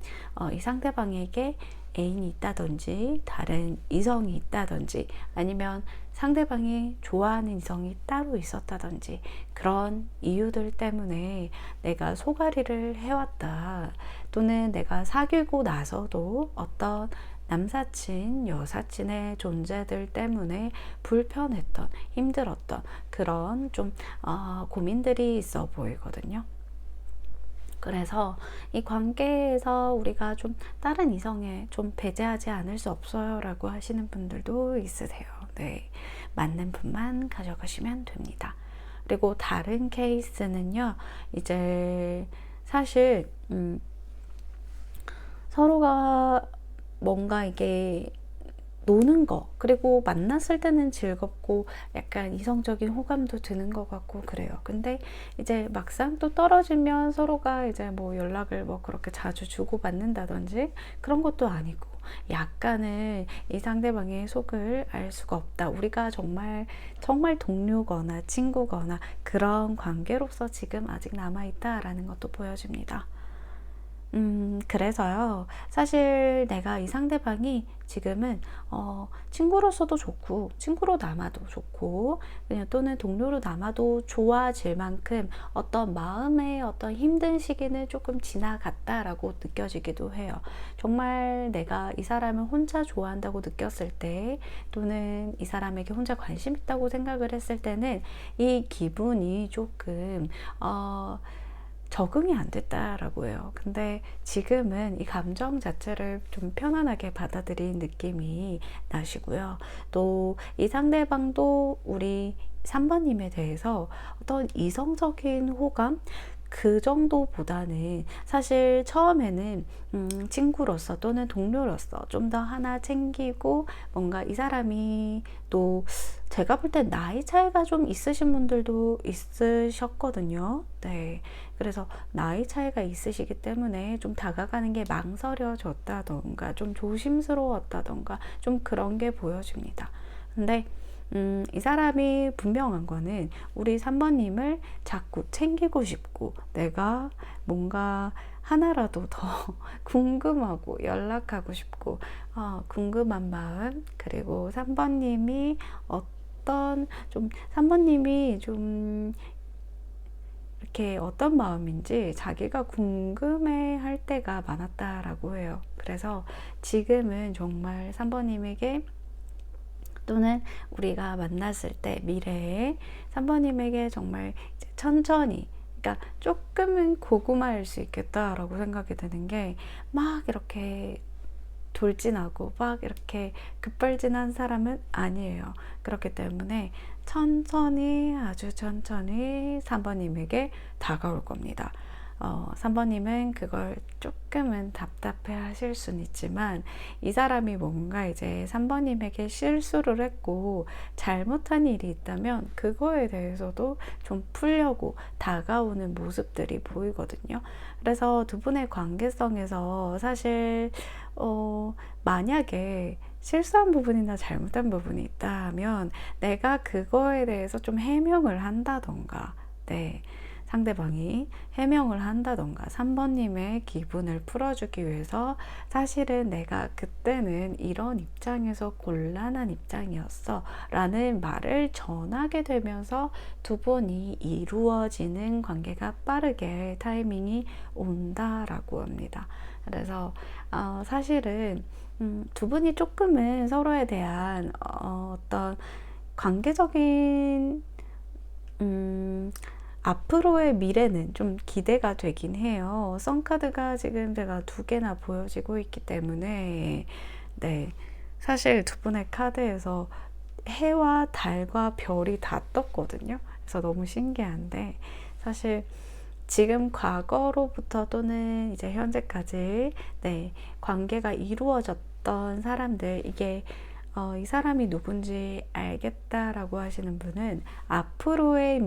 이 상대방에게 애인이 있다든지 다른 이성이 있다든지 아니면 상대방이 좋아하는 이성이 따로 있었다든지 그런 이유들 때문에 내가 소가리를 해왔다 또는 내가 사귀고 나서도 어떤 남사친, 여사친의 존재들 때문에 불편했던, 힘들었던 그런 좀 고민들이 있어 보이거든요. 그래서 이 관계에서 우리가 좀 다른 이성에 좀 배제하지 않을 수 없어요 라고 하시는 분들도 있으세요. 네, 맞는 분만 가져가시면 됩니다. 그리고 다른 케이스는요, 이제 사실 서로가 뭔가 이게 노는 거 그리고 만났을 때는 즐겁고 약간 이성적인 호감도 드는 것 같고 그래요. 근데 이제 막상 또 떨어지면 서로가 이제 뭐 연락을 뭐 그렇게 자주 주고받는다든지 그런 것도 아니고 약간은 이 상대방의 속을 알 수가 없다. 우리가 정말 동료거나 친구거나 그런 관계로서 지금 아직 남아있다라는 것도 보여집니다. 그래서요. 사실 내가 이 상대방이 지금은 친구로서도 좋고 친구로 남아도 좋고 그냥 또는 동료로 남아도 좋아질 만큼 어떤 마음의 어떤 힘든 시기는 조금 지나갔다라고 느껴지기도 해요. 정말 내가 이 사람을 혼자 좋아한다고 느꼈을 때 또는 이 사람에게 혼자 관심 있다고 생각을 했을 때는 이 기분이 조금 적응이 안 됐다라고 해요. 근데 지금은 이 감정 자체를 좀 편안하게 받아들인 느낌이 나시고요. 또 이 상대방도 우리 3번님에 대해서 어떤 이성적인 호감? 그 정도보다는 사실 처음에는 친구로서 또는 동료로서 좀 더 하나 챙기고 뭔가 이 사람이 또 제가 볼 때 나이 차이가 좀 있으신 분들도 있으셨거든요. 네. 그래서 나이 차이가 있으시기 때문에 좀 다가가는 게 망설여졌다던가 좀 조심스러웠다던가 좀 그런 게 보여집니다. 근데 이 사람이 분명한 거는 우리 3번님을 자꾸 챙기고 싶고 내가 뭔가 하나라도 더 궁금하고 연락하고 싶고 궁금한 마음 그리고 3번님이 어떤 좀 3번님이 좀 이렇게 어떤 마음인지 자기가 궁금해 할 때가 많았다라고 해요. 그래서 지금은 정말 3번님에게 또는 우리가 만났을 때 미래에 3번님에게 정말 이제 천천히 그러니까 조금은 고구마일 수 있겠다라고 생각이 드는 게 막 이렇게 돌진하고 막 이렇게 급발진한 사람은 아니에요. 그렇기 때문에 천천히 아주 천천히 3번님에게 다가올 겁니다. 3번님은 그걸 조금은 답답해 하실 수는 있지만 이 사람이 뭔가 이제 3번님에게 실수를 했고 잘못한 일이 있다면 그거에 대해서도 좀 풀려고 다가오는 모습들이 보이거든요. 그래서 두 분의 관계성에서 사실 만약에 실수한 부분이나 잘못한 부분이 있다면 내가 그거에 대해서 좀 해명을 한다던가 네. 상대방이 해명을 한다던가 3번님의 기분을 풀어주기 위해서 사실은 내가 그때는 이런 입장에서 곤란한 입장이었어 라는 말을 전하게 되면서 두 분이 이루어지는 관계가 빠르게 타이밍이 온다라고 합니다. 그래서 사실은 두 분이 조금은 서로에 대한 어떤 관계적인 앞으로의 미래는 좀 기대가 되긴 해요. 선카드가 지금 제가 두 개나 보여지고 있기 때문에 네, 사실 두 분의 카드에서 해와 달과 별이 다 떴거든요. 그래서 너무 신기한데 사실 지금 과거로부터 또는 이제 현재까지 네, 관계가 이루어졌던 사람들 이게 이 사람이 누군지 알겠다라고 하시는 분은 앞으로의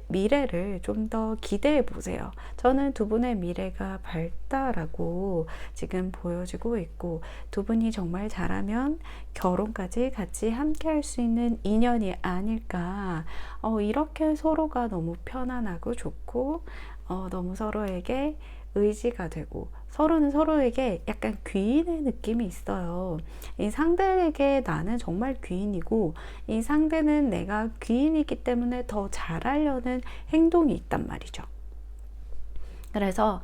미래를 좀 더 기대해 보세요. 저는 두 분의 미래가 밝다라고 지금 보여지고 있고 두 분이 정말 잘하면 결혼까지 같이 함께 할 수 있는 인연이 아닐까. 이렇게 서로가 너무 편안하고 좋고 너무 서로에게 의지가 되고 서로는 서로에게 약간 귀인의 느낌이 있어요. 이 상대에게 나는 정말 귀인이고 이 상대는 내가 귀인이기 때문에 더 잘하려는 행동이 있단 말이죠. 그래서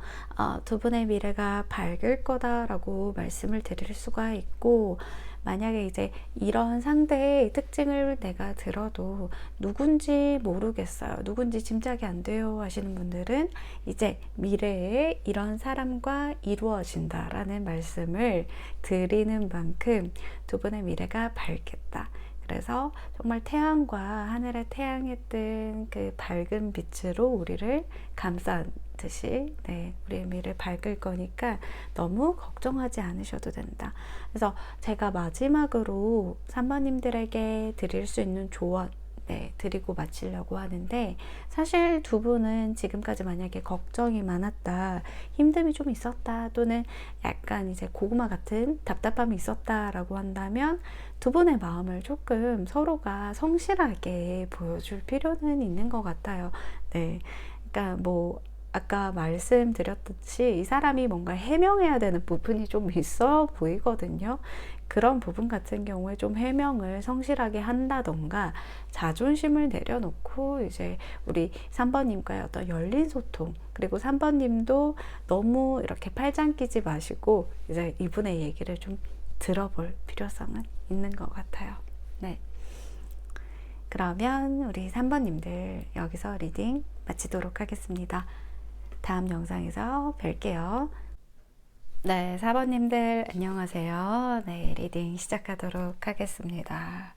두 분의 미래가 밝을 거다라고 말씀을 드릴 수가 있고 만약에 이제 이런 상대의 특징을 내가 들어도 누군지 모르겠어요. 누군지 짐작이 안 돼요 하시는 분들은 이제 미래에 이런 사람과 이루어진다라는 말씀을 드리는 만큼 두 분의 미래가 밝겠다. 그래서 정말 태양과 하늘의 태양에 뜬 그 밝은 빛으로 우리를 감싸듯이 네, 우리의 미래를 밝을 거니까 너무 걱정하지 않으셔도 된다. 그래서 제가 마지막으로 3번님들에게 드릴 수 있는 조언 네, 드리고 마치려고 하는데 사실 두 분은 지금까지 만약에 걱정이 많았다, 힘듦이 좀 있었다, 또는 약간 이제 고구마 같은 답답함이 있었다라고 한다면 두 분의 마음을 조금 서로가 성실하게 보여줄 필요는 있는 것 같아요. 네, 그러니까 뭐 아까 말씀드렸듯이 이 사람이 뭔가 해명해야 되는 부분이 좀 있어 보이거든요. 그런 부분 같은 경우에 좀 해명을 성실하게 한다던가 자존심을 내려놓고 이제 우리 3번님과의 어떤 열린 소통, 그리고 3번님도 너무 이렇게 팔짱 끼지 마시고 이제 이분의 얘기를 좀 들어볼 필요성은 있는 것 같아요. 네. 그러면 우리 3번님들 여기서 리딩 마치도록 하겠습니다. 다음 영상에서 뵐게요. 네, 4번님들 안녕하세요. 네, 리딩 시작하도록 하겠습니다.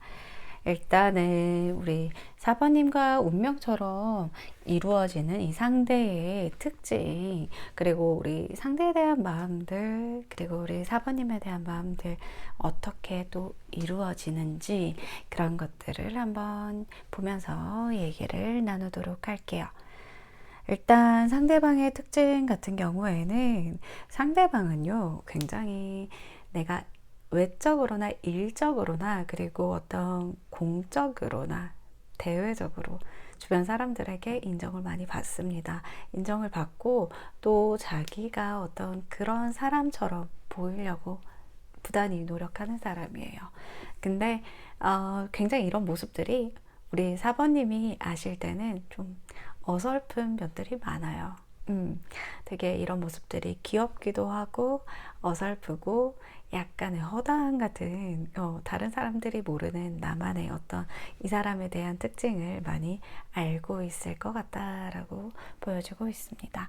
일단은 우리 4번님과 운명처럼 이루어지는 이 상대의 특징, 그리고 우리 상대에 대한 마음들, 그리고 우리 4번님에 대한 마음들 어떻게 또 이루어지는지 그런 것들을 한번 보면서 얘기를 나누도록 할게요. 일단 상대방의 특징 같은 경우에는 상대방은요, 굉장히 내가 외적으로나 일적으로나 그리고 어떤 공적으로나 대외적으로 주변 사람들에게 인정을 많이 받습니다. 인정을 받고 또 자기가 어떤 그런 사람처럼 보이려고 부단히 노력하는 사람이에요. 근데 굉장히 이런 모습들이 우리 4번님이 아실 때는 좀 어설픈 면들이 많아요. 되게 이런 모습들이 귀엽기도 하고 어설프고 약간의 허당 같은 다른 사람들이 모르는 나만의 어떤 이 사람에 대한 특징을 많이 알고 있을 것 같다라고 보여주고 있습니다.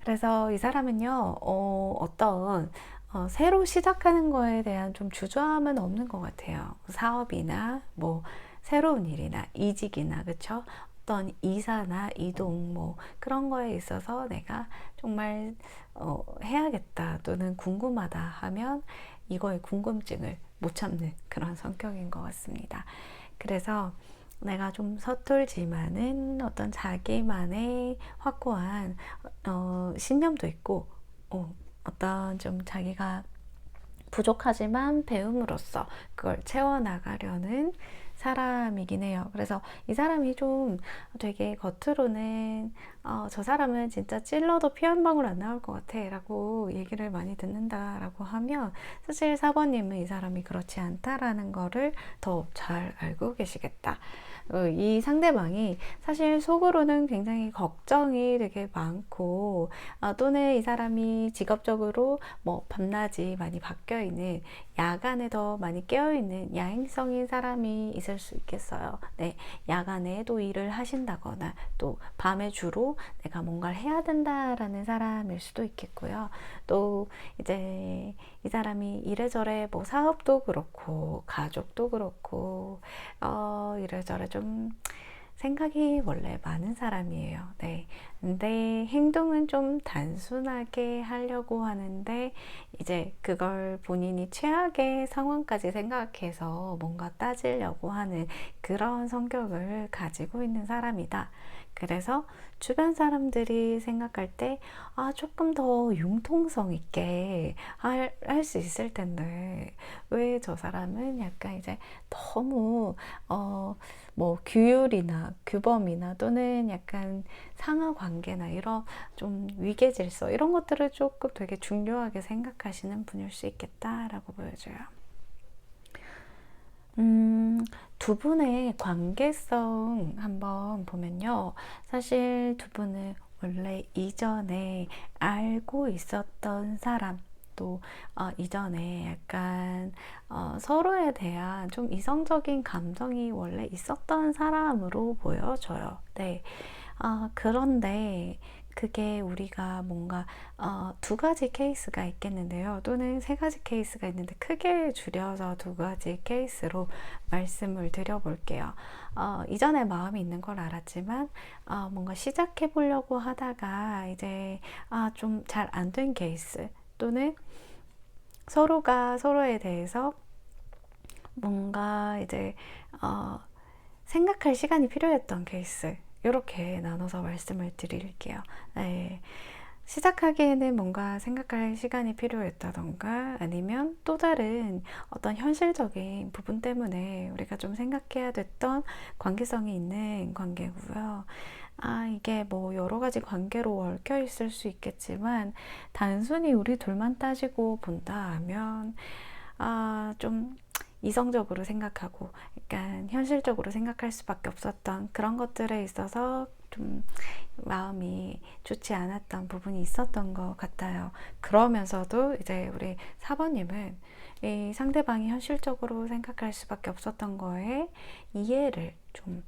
그래서 이 사람은요, 어떤 새로 시작하는 거에 대한 좀 주저함은 없는 것 같아요. 사업이나 뭐 새로운 일이나 이직이나 그쵸? 어떤 이사나 이동 뭐 그런 거에 있어서 내가 정말 해야겠다 또는 궁금하다 하면 이거의 궁금증을 못 참는 그런 성격인 것 같습니다. 그래서 내가 좀 서툴지만은 어떤 자기만의 확고한 신념도 있고 어떤 좀 자기가 부족하지만 배움으로써 그걸 채워나가려는 사람이긴 해요. 그래서 이 사람이 좀 되게 겉으로는 저 사람은 진짜 찔러도 피 한 방울 안 나올 것 같아 라고 얘기를 많이 듣는다 라고 하면, 사실 4번님은 이 사람이 그렇지 않다라는 거를 더 잘 알고 계시겠다. 이 상대방이 사실 속으로는 굉장히 걱정이 되게 많고, 또는 이 사람이 직업적으로 뭐 밤낮이 많이 바뀌어 있는, 야간에 더 많이 깨어 있는 야행성인 사람이 있을 수 있겠어요. 네, 야간에 또 일을 하신다거나 또 밤에 주로 내가 뭔가를 해야 된다라는 사람일 수도 있겠고요. 또 이제 이 사람이 이래저래 뭐 사업도 그렇고 가족도 그렇고 이래저래 좀 생각이 원래 많은 사람이에요. 네. 근데 행동은 좀 단순하게 하려고 하는데, 이제 그걸 본인이 최악의 상황까지 생각해서 뭔가 따지려고 하는 그런 성격을 가지고 있는 사람이다. 그래서 주변 사람들이 생각할 때, 조금 더 융통성 있게 할 수 있을 텐데, 왜 저 사람은 약간 이제 너무, 뭐 규율이나 규범이나 또는 약간 상하 관계나 이런 좀 위계 질서, 이런 것들을 조금 되게 중요하게 생각하시는 분일 수 있겠다라고 보여져요. 두 분의 관계성 한번 보면요. 사실 두 분은 원래 이전에 알고 있었던 사람, 또 이전에 약간 서로에 대한 좀 이성적인 감정이 원래 있었던 사람으로 보여져요. 네. 그런데 그게 우리가 뭔가 두 가지 케이스가 있겠는데요. 또는 세 가지 케이스가 있는데, 크게 줄여서 두 가지 케이스로 말씀을 드려볼게요. 이전에 마음이 있는 걸 알았지만 뭔가 시작해 보려고 하다가 이제 좀 잘 안 된 케이스, 또는 서로가 서로에 대해서 뭔가 이제 생각할 시간이 필요했던 케이스, 이렇게 나눠서 말씀을 드릴게요. 네. 시작하기에는 뭔가 생각할 시간이 필요했다던가, 아니면 또 다른 어떤 현실적인 부분 때문에 우리가 좀 생각해야 됐던 관계성이 있는 관계고요. 이게 뭐 여러 가지 관계로 얽혀 있을 수 있겠지만, 단순히 우리 둘만 따지고 본다 하면 좀 이성적으로 생각하고 약간 현실적으로 생각할 수밖에 없었던 그런 것들에 있어서 좀 마음이 좋지 않았던 부분이 있었던 것 같아요. 그러면서도 이제 우리 4번님은 이 상대방이 현실적으로 생각할 수밖에 없었던 거에 이해를 좀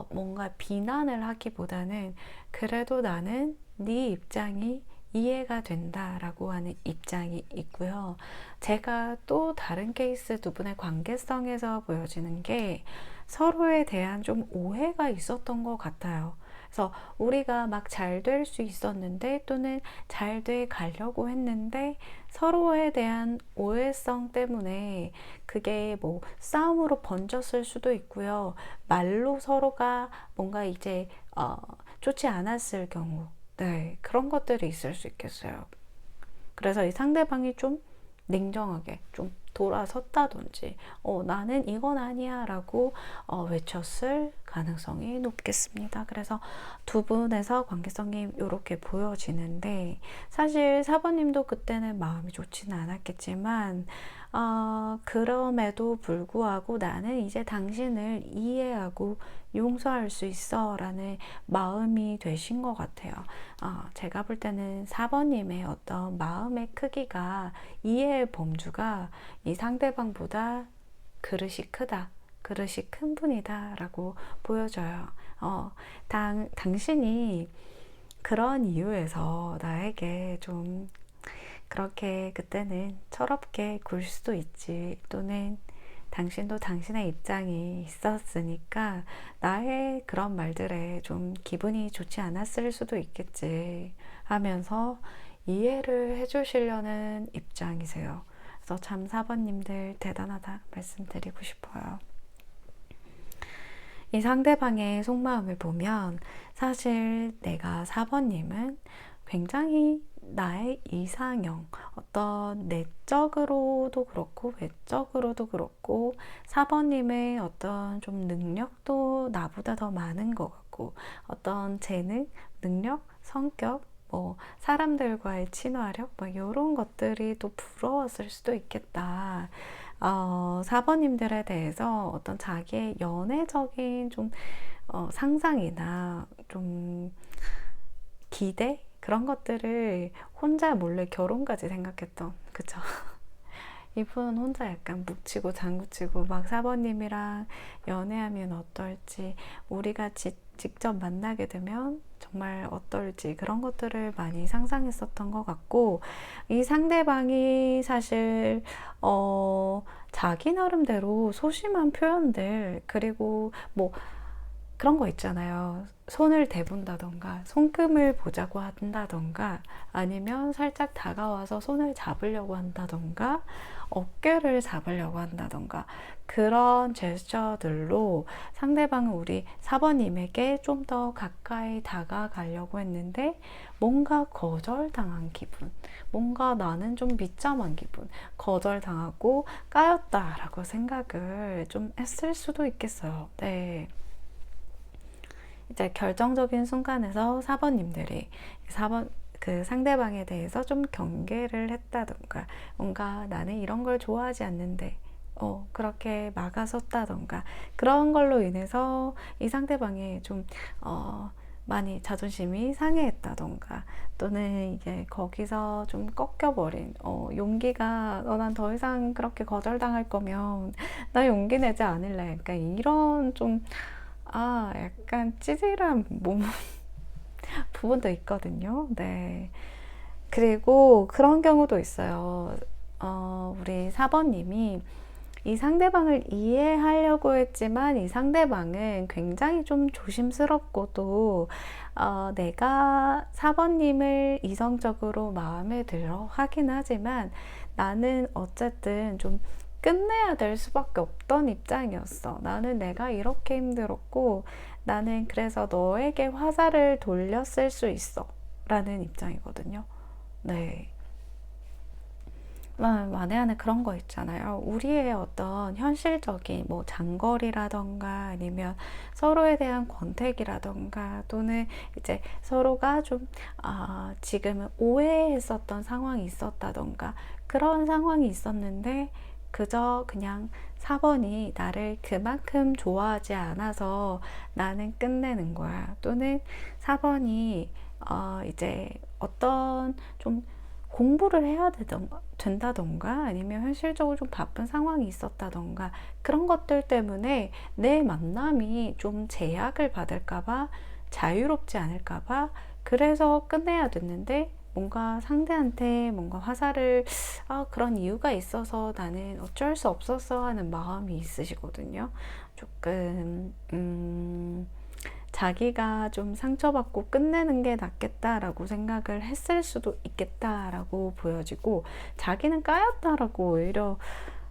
뭔가 비난을 하기보다는, 그래도 나는 네 입장이 이해가 된다라고 하는 입장이 있고요. 제가 또 다른 케이스 두 분의 관계성에서 보여지는 게, 서로에 대한 좀 오해가 있었던 것 같아요. 그래서 우리가 막 잘 될 수 있었는데, 또는 잘 돼 가려고 했는데, 서로에 대한 오해성 때문에 그게 뭐 싸움으로 번졌을 수도 있고요. 말로 서로가 뭔가 이제 좋지 않았을 경우, 네, 그런 것들이 있을 수 있겠어요. 그래서 이 상대방이 좀 냉정하게 좀 돌아섰다든지, 나는 이건 아니야 라고 외쳤을 가능성이 높겠습니다. 그래서 두 분에서 관계성이 이렇게 보여지는데, 사실 4번님도 그때는 마음이 좋지는 않았겠지만, 그럼에도 불구하고 나는 이제 당신을 이해하고 용서할 수 있어 라는 마음이 되신 것 같아요. 제가 볼 때는 4번님의 어떤 마음의 크기가, 이해의 범주가 이 상대방보다 그릇이 크다, 그릇이 큰 분이다 라고 보여져요. 당신이 그런 이유에서 나에게 좀 그렇게 그때는 철없게 굴 수도 있지, 또는 당신도 당신의 입장이 있었으니까 나의 그런 말들에 좀 기분이 좋지 않았을 수도 있겠지 하면서 이해를 해주시려는 입장이세요. 그래서 참 4번님들 대단하다 말씀드리고 싶어요. 이 상대방의 속마음을 보면, 사실 내가 4번님은 굉장히 나의 이상형, 어떤 내적으로도 그렇고 외적으로도 그렇고 4번님의 어떤 좀 능력도 나보다 더 많은 것 같고 어떤 재능, 능력, 성격, 뭐 사람들과의 친화력 뭐 이런 것들이 또 부러웠을 수도 있겠다. 4번님들에 대해서 어떤 자기의 연애적인 좀 상상이나 좀 기대? 그런 것들을 혼자 몰래 결혼까지 생각했던, 그쵸? 이분 혼자 약간 묵치고 장구치고 막 4번님이랑 연애하면 어떨지, 우리가 직접 만나게 되면 정말 어떨지 그런 것들을 많이 상상했었던 것 같고, 이 상대방이 사실 자기 나름대로 소심한 표현들, 그리고 뭐 그런 거 있잖아요. 손을 대본다던가 손금을 보자고 한다던가 아니면 살짝 다가와서 손을 잡으려고 한다던가 어깨를 잡으려고 한다던가 그런 제스처들로 상대방은 우리 4번님에게 좀 더 가까이 다가가려고 했는데 뭔가 거절당한 기분, 뭔가 나는 좀 비참한 기분, 거절당하고 까였다라고 생각을 좀 했을 수도 있겠어요. 네. 이제 결정적인 순간에서 4번님들이 4번 그 상대방에 대해서 좀 경계를 했다던가 뭔가 나는 이런 걸 좋아하지 않는데 그렇게 막아섰다던가 그런 걸로 인해서 이 상대방이 좀 많이 자존심이 상해했다던가 또는 이게 거기서 좀 꺾여버린 용기가 난 더 이상 그렇게 거절당할 거면 나 용기 내지 않을래. 그러니까 이런 좀 약간 찌질한 몸 부분도 있거든요. 네. 그리고 그런 경우도 있어요. 우리 4번님이 이 상대방을 이해하려고 했지만 이 상대방은 굉장히 좀 조심스럽고 또 내가 4번님을 이성적으로 마음에 들어 하긴 하지만 나는 어쨌든 좀 끝내야 될 수밖에 없던 입장이었어. 나는 내가 이렇게 힘들었고 나는 그래서 너에게 화살을 돌렸을 수 있어 라는 입장이거든요. 네. 만에 하나 그런 거 있잖아요. 우리의 어떤 현실적인 뭐 장거리라던가 아니면 서로에 대한 권태기라던가 또는 이제 서로가 좀 지금은 오해했었던 상황이 있었다던가 그런 상황이 있었는데 그저 그냥 4번이 나를 그만큼 좋아하지 않아서 나는 끝내는 거야. 또는 4번이 이제 어떤 좀 공부를 해야 된다던가 아니면 현실적으로 좀 바쁜 상황이 있었다던가 그런 것들 때문에 내 만남이 좀 제약을 받을까봐 자유롭지 않을까봐 그래서 끝내야 됐는데 뭔가 상대한테 뭔가 화살을 그런 이유가 있어서 나는 어쩔 수 없었어 하는 마음이 있으시거든요. 조금 자기가 좀 상처받고 끝내는 게 낫겠다라고 생각을 했을 수도 있겠다라고 보여지고 자기는 까였다라고 오히려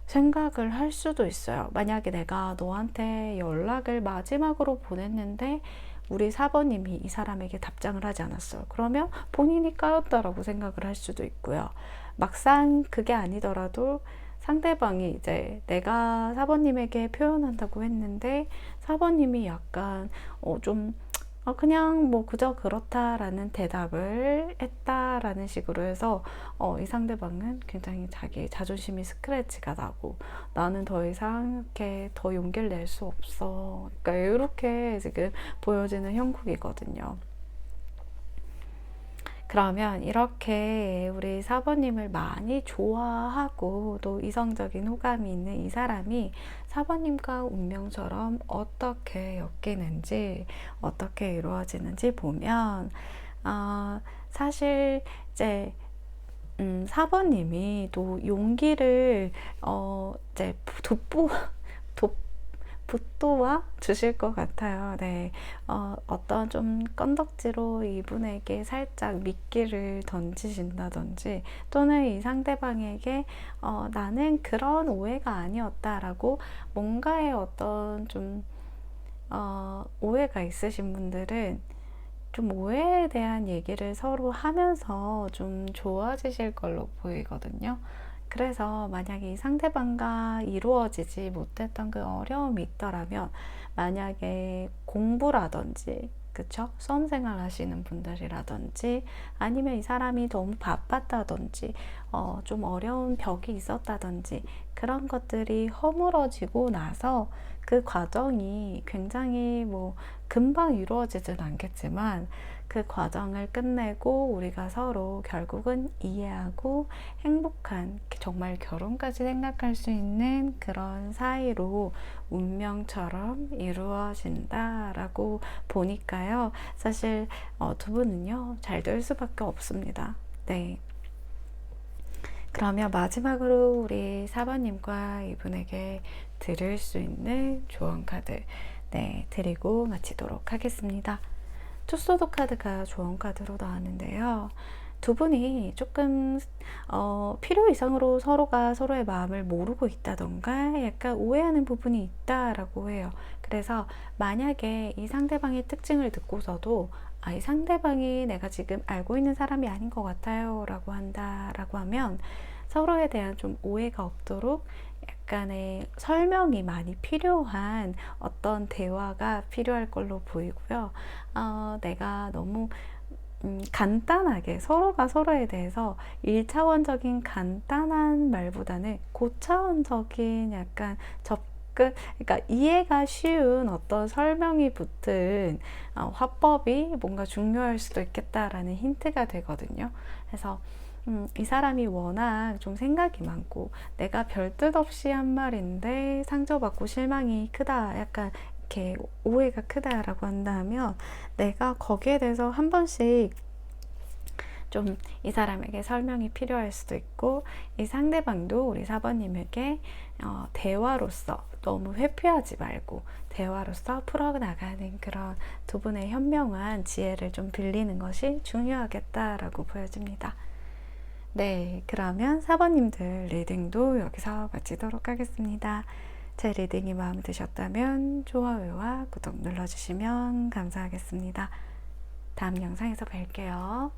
생각을 할 수도 있어요. 만약에 내가 너한테 연락을 마지막으로 보냈는데 우리 4번님이 이 사람에게 답장을 하지 않았어요. 그러면 본인이 까였다라고 생각을 할 수도 있고요. 막상 그게 아니더라도 상대방이 이제 내가 4번님에게 표현한다고 했는데 4번님이 약간 좀 그냥 뭐 그저 그렇다라는 대답을 했다라는 식으로 해서 이 상대방은 굉장히 자기 자존심이 스크래치가 나고 나는 더 이상 이렇게 더 용기를 낼 수 없어. 그러니까 이렇게 지금 보여지는 형국이거든요. 그러면 이렇게 우리 4번님을 많이 좋아하고 또 이성적인 호감이 있는 이 사람이 4번님과 운명처럼 어떻게 엮이는지 어떻게 이루어지는지 보면 사실 이제 4번님이 또 용기를 이제 붙도와 주실 것 같아요. 네. 어떤 좀 건덕지로 이분에게 살짝 미끼를 던지신다든지 또는 이 상대방에게 나는 그런 오해가 아니었다라고 뭔가의 어떤 좀 오해가 있으신 분들은 좀 오해에 대한 얘기를 서로 하면서 좀 좋아지실 걸로 보이거든요. 그래서 만약에 이 상대방과 이루어지지 못했던 그 어려움이 있더라면, 만약에 공부라든지, 그쵸? 수험 생활 하시는 분들이라든지, 아니면 이 사람이 너무 바빴다든지, 좀 어려운 벽이 있었다든지, 그런 것들이 허물어지고 나서 그 과정이 굉장히 뭐 금방 이루어지진 않겠지만, 그 과정을 끝내고 우리가 서로 결국은 이해하고 행복한, 정말 결혼까지 생각할 수 있는 그런 사이로 운명처럼 이루어진다라고 보니까요. 사실 두 분은요, 잘 될 수밖에 없습니다. 네. 그러면 마지막으로 우리 4번님과 이분에게 드릴 수 있는 조언 카드, 네, 드리고 마치도록 하겠습니다. 투소드 카드가 조언 카드로 나왔는데요. 두 분이 조금 필요 이상으로 서로가 서로의 마음을 모르고 있다던가 약간 오해하는 부분이 있다라고 해요. 그래서 만약에 이 상대방의 특징을 듣고서도 이 상대방이 내가 지금 알고 있는 사람이 아닌 것 같아요 라고 한다라고 하면, 서로에 대한 좀 오해가 없도록 약간의 설명이 많이 필요한 어떤 대화가 필요할 걸로 보이고요. 내가 너무 간단하게 서로가 서로에 대해서 1차원적인 간단한 말보다는 고차원적인 약간 그러니까 이해가 쉬운 어떤 설명이 붙은 화법이 뭔가 중요할 수도 있겠다라는 힌트가 되거든요. 그래서 이 사람이 워낙 좀 생각이 많고 내가 별뜻 없이 한 말인데 상처받고 실망이 크다, 약간 이렇게 오해가 크다라고 한다면, 내가 거기에 대해서 한 번씩 좀 이 사람에게 설명이 필요할 수도 있고, 이 상대방도 우리 4번님에게 대화로서 너무 회피하지 말고 대화로서 풀어나가는 그런 두 분의 현명한 지혜를 좀 빌리는 것이 중요하겠다라고 보여집니다. 네, 그러면 4번님들 리딩도 여기서 마치도록 하겠습니다. 제 리딩이 마음에 드셨다면 좋아요와 구독 눌러주시면 감사하겠습니다. 다음 영상에서 뵐게요.